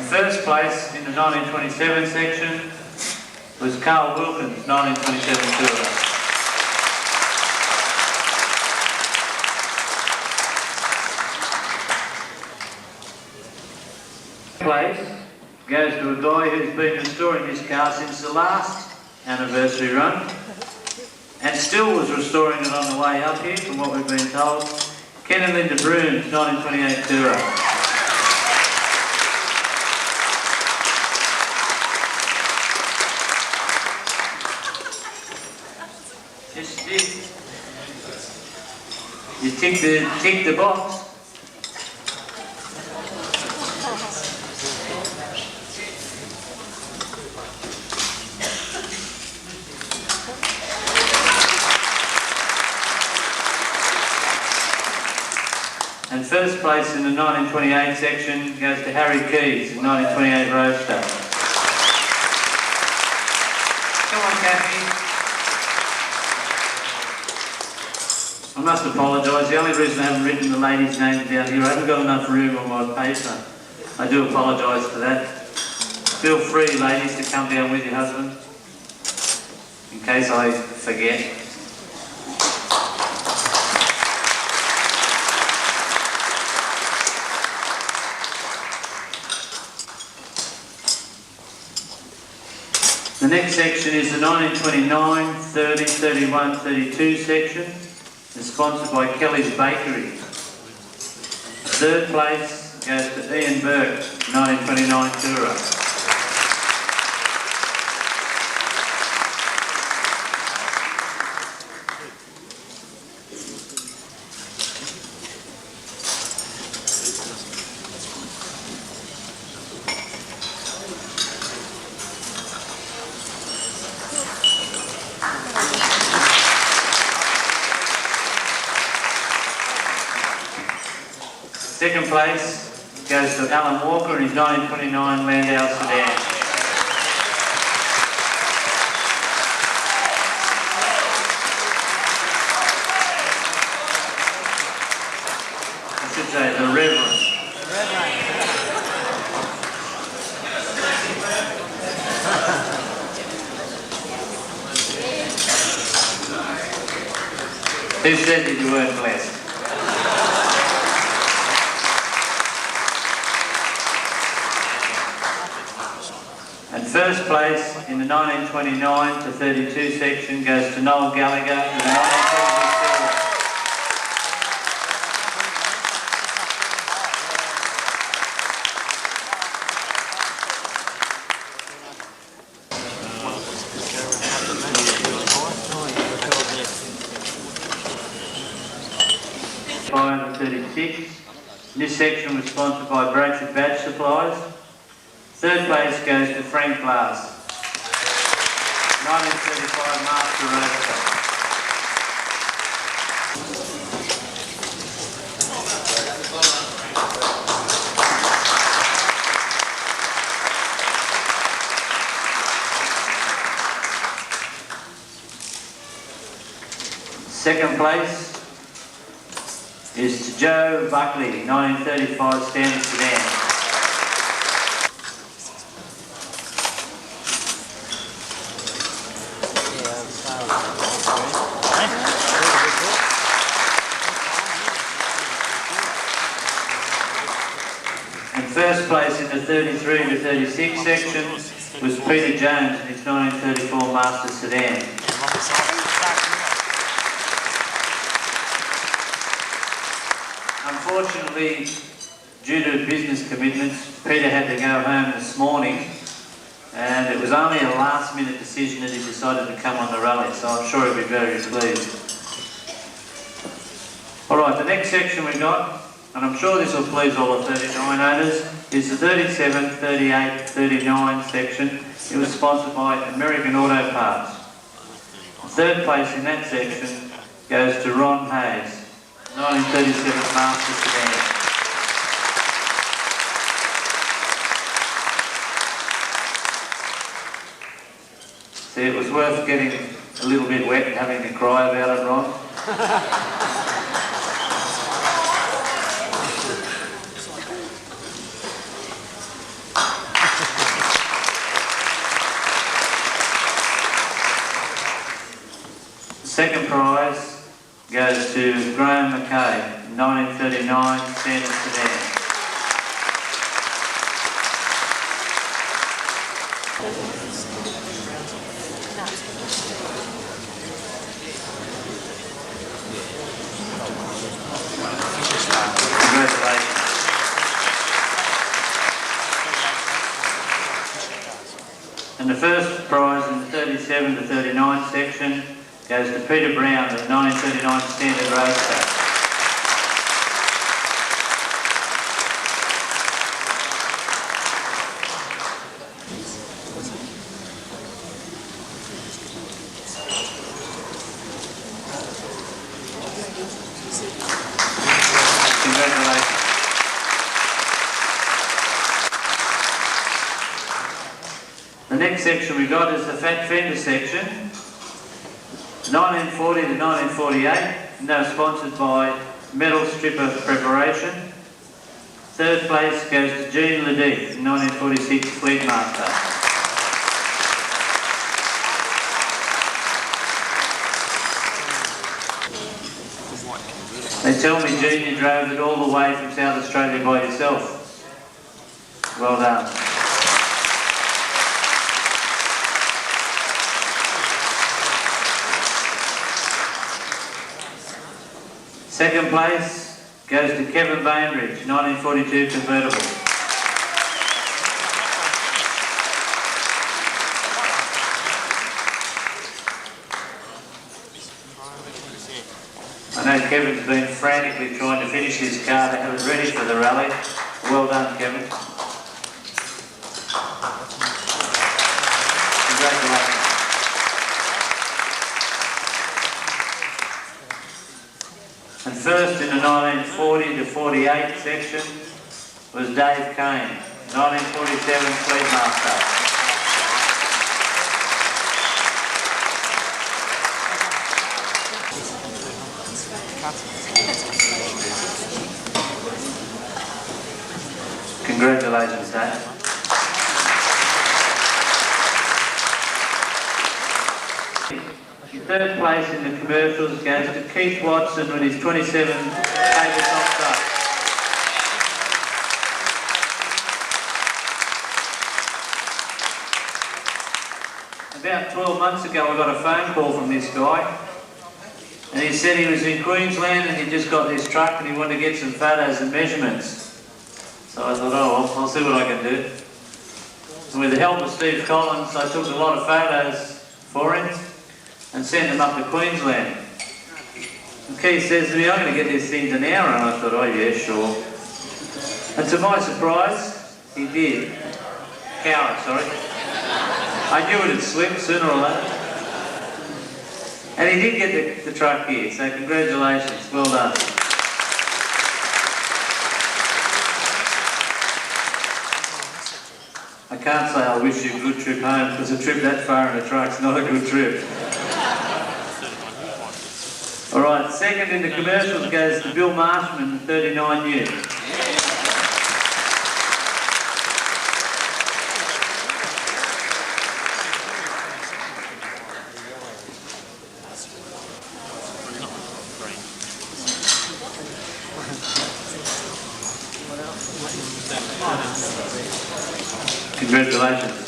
First place in the 1927 section was Carl Wilkins' 1927 Cowra. Place goes to a guy who's been restoring this car since the last anniversary run and still was restoring it on the way up here, from what we've been told. Ken and Linda Broom's 1928 Cowra. You tick the box. And first place in the 1928 section goes to Harry Keys, 1928 Roadster. Come on, Kathy. I must apologise. The only reason I haven't written the ladies' names down here, I haven't got enough room on my paper. I do apologise for that. Feel free, ladies, to come down with your husband, in case I forget. The next section is the 1929, 30, 31, 32 section. It's sponsored by Kelly's Bakery. Third place goes to Ian Burke, 1929 Cowra. Second place goes to Alan Walker in his 1929 Landau sedan. I should say the Reverend. Who said that you weren't blessed? And first place in the 1929 to 32 section goes to Noel Gallagher in the 1932. This section was sponsored by Bradford Badge Supplies. Third place goes to Frank Glass, 1935 Master Roadster. Second place is to Joe Buckley, 1935 Standard Sedan. And first place in the 33 to 36 section was Peter Jones in his 1934 Master Sedan. Unfortunately, due to business commitments, Peter had to go home this morning, and it was only a last-minute decision that he decided to come on the rally, so I'm sure he'll be very pleased. Alright, the next section we got, and I'm sure this will please all the 39 owners, is the 37, 38, 39 section. It was sponsored by American Auto Parts. Third place in that section goes to Ron Hayes, 1937 Master Sedan. See, it was worth getting a little bit wet and having to cry about it, Ron. Second prize goes to Graham McKay, 1939 Standard Sedan. Congratulations. And the first prize in the 37 to 39 section goes to Peter Brown, the 1939 Standard Roadster. Congratulations. The next section we got is the Fat Fender section. 1940 to 1948, now sponsored by Metal Stripper Preparation. Third place goes to Jean Ledeek, 1946 Fleet Master. They tell me, Jean, you drove it all the way from South Australia by yourself. Well done. Second place goes to Kevin Bainbridge, 1942 convertible. I know Kevin's been frantically trying to finish his car to have it ready for the rally. Well done, Kevin. Congratulations. And first in the 1940 to 48 section was Dave Kane, 1947 Fleet Master. Congratulations, Dave. Third place in the commercials goes to Keith Watson with his 27 tabletop truck. About 12 months ago I got a phone call from this guy, and he said he was in Queensland and he just got this truck and he wanted to get some photos and measurements. So I thought, oh well, I'll see what I can do. And with the help of Steve Collins, I took a lot of photos for him and sent them up to Queensland. And Keith says to me, I'm going to get this thing to Cowra, and I thought, oh yeah, sure. And to my surprise, he did. Cowra, sorry. I knew it had slipped sooner or later. And he did get the truck here, so congratulations, well done. I can't say I wish you a good trip home, because a trip that far in a truck's not a good trip. Alright, second in the commercials goes to Bill Marshman, 39 years. Congratulations.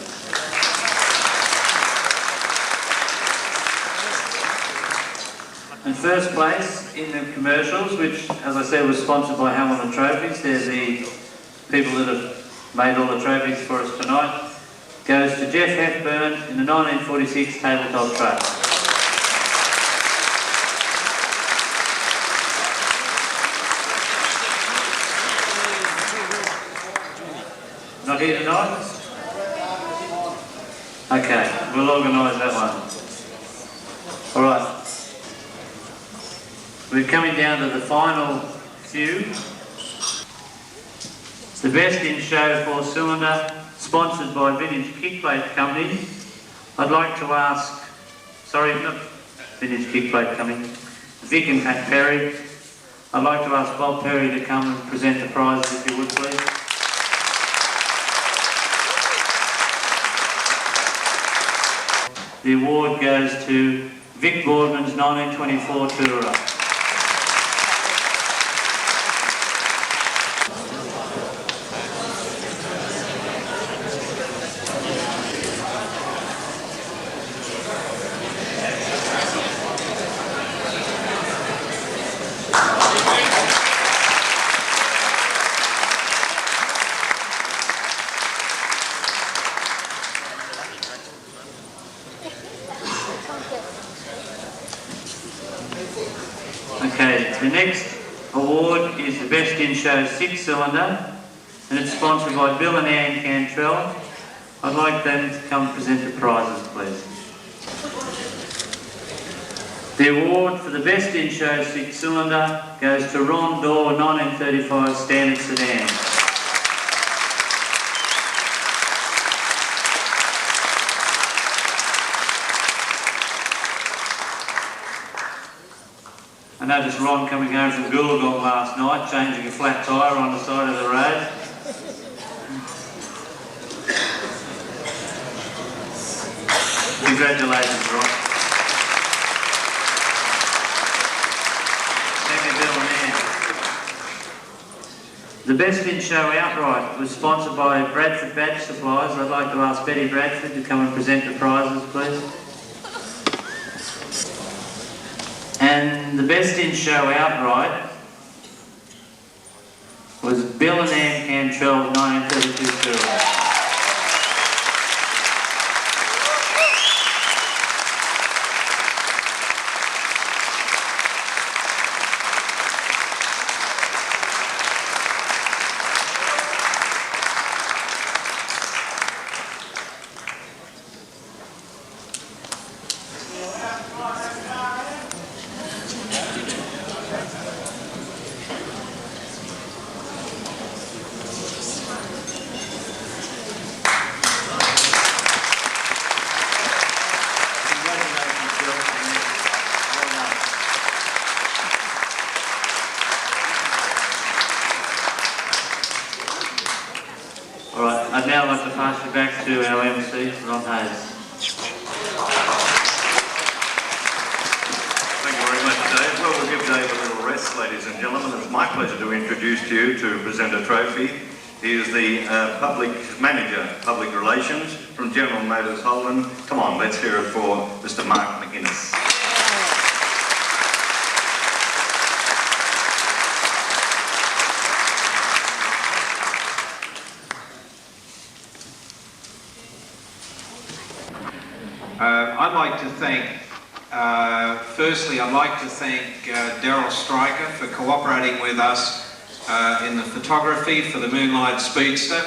And first place in the commercials, which, as I said, was sponsored by Hamilton Trophies, they're the people that have made all the trophies for us tonight, goes to Jeff Hepburn in the 1946 tabletop truck. Not here tonight? Okay, we'll organise that one. All right. We're coming down to the final few. The best in show 4-cylinder, sponsored by Vintage Kickplate Company. I'd like to ask, sorry, not Vintage Kickplate Company, Vic and Pat Perry. I'd like to ask Bob Perry to come and present the prizes, if you would, please. The award goes to Vic Boardman's 1924 Tourer. Okay, the next award is the Best in Show 6-cylinder, and it's sponsored by Bill and Ann Cantrell. I'd like them to come present the prizes, please. The award for the Best in Show 6-cylinder goes to Ron Dorr 1935 Standard Sedan. I noticed Ron coming home from Goolagong last night, changing a flat tyre on the side of the road. Congratulations, Ron. Thank you, Bill and Ann. The Best in Show outright was sponsored by Bradford Badge Supplies. I'd like to ask Betty Bradford to come and present the prizes, please. And the Best in Show outright was Bill and Ann Cantrell 1932 Tourer. Alright, I'd now like to pass you back to our MC, Ron Hayes. Thank you very much, Dave. Well, we'll give Dave a little rest, ladies and gentlemen. It's my pleasure to introduce to you to present a trophy. He is the Public Manager, Public Relations from General Motors Holden. Come on, let's hear it for Mr. Mark McGuinness. I'd like to thank, firstly I'd like to thank Daryl Stryker for cooperating with us in the photography for the Moonlight Speedster.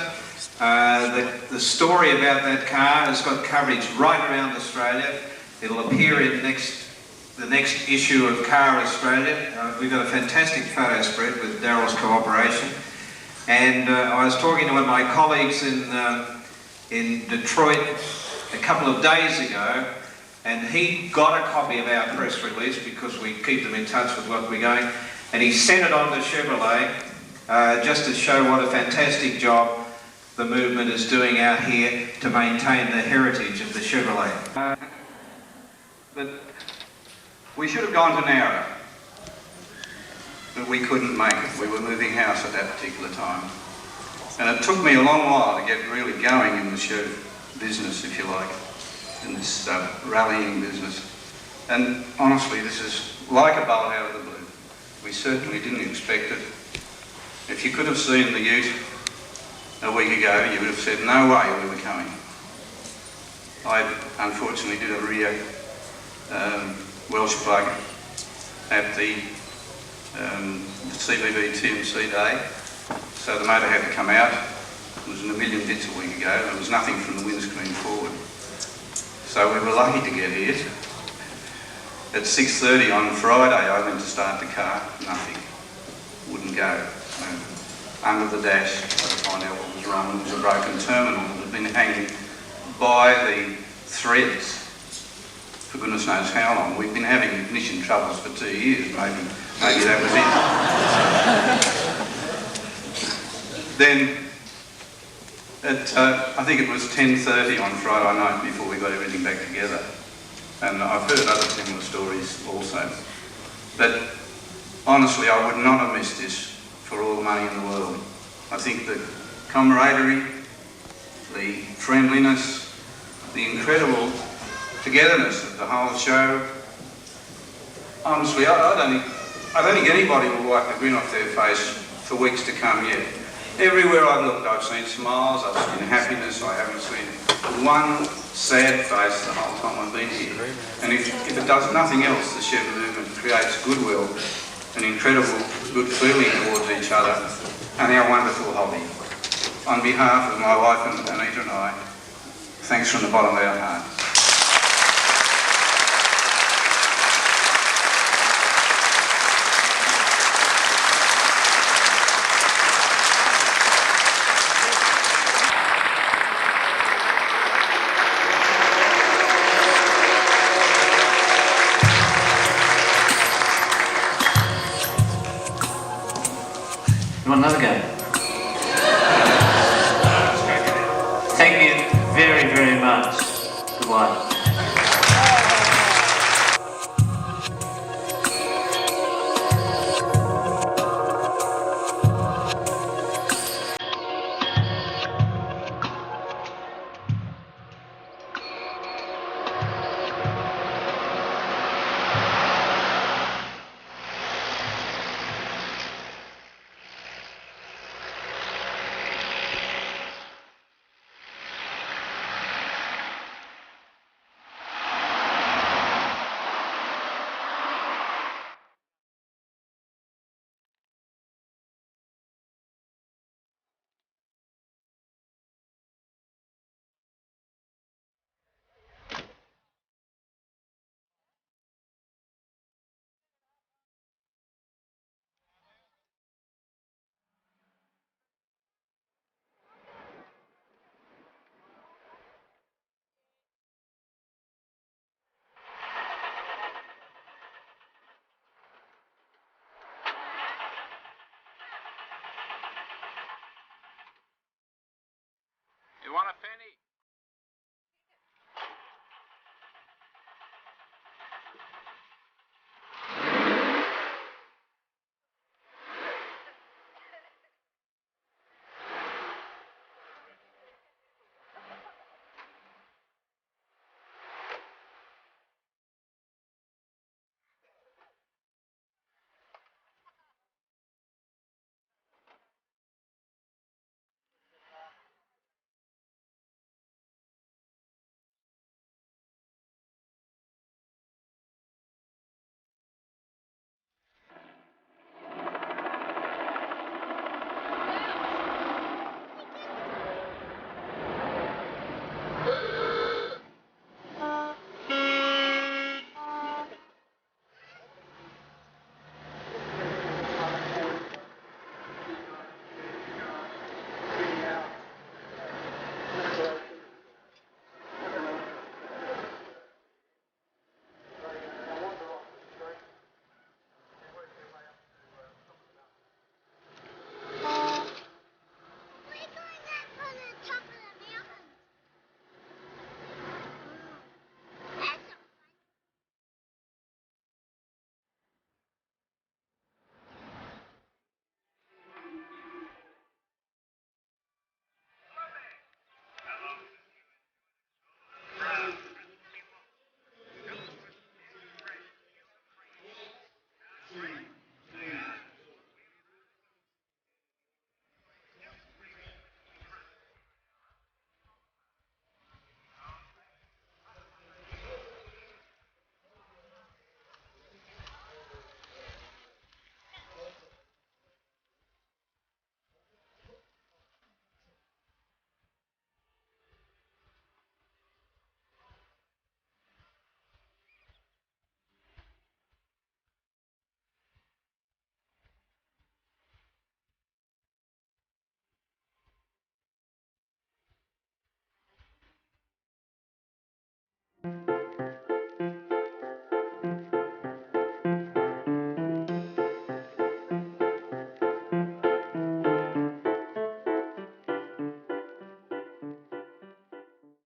The story about that car has got coverage right around Australia. It'll appear in the next issue of Car Australia. We've got a fantastic photo spread with Daryl's cooperation. And I was talking to one of my colleagues in Detroit a couple of days ago, and he got a copy of our press release because we keep them in touch with what we're going, and he sent it on to Chevrolet just to show what a fantastic job the movement is doing out here to maintain the heritage of the Chevrolet. But we should have gone to Cowra, but we couldn't make it. We were moving house at that particular time. And it took me a long while to get really going in the show business, if you like, in this rallying business. And honestly, this is like a bolt out of the blue. We certainly didn't expect it. If you could have seen the ute a week ago, you would have said, no way we were coming. I unfortunately did a rear Welsh plug at the CBB TMC day, so the motor had to come out. It was in a million bits a week ago, and there was nothing from the windscreen forward. So we were lucky to get here. At 6:30 on Friday, I went to start the car, nothing. Wouldn't go. Under the dash, I had to find out what was wrong. It was a broken terminal that had been hanging by the threads for goodness knows how long. We've been having ignition troubles for 2 years, maybe that was it. Then, I think it was 10:30 on Friday night before we got everything back together. And I've heard other similar stories also. But honestly, I would not have missed this for all the money in the world. I think the camaraderie, the friendliness, the incredible togetherness of the whole show. Honestly, I don't think anybody will wipe the grin off their face for weeks to come yet. Everywhere I've looked, I've seen smiles, I've seen happiness, I haven't seen one sad face the whole time I've been here. And if it does nothing else, the Chevy movement creates goodwill, an incredible good feeling towards each other and our wonderful hobby. On behalf of my wife and Anita and I, thanks from the bottom of our heart. You want another go? Thank you very, very much. Goodbye.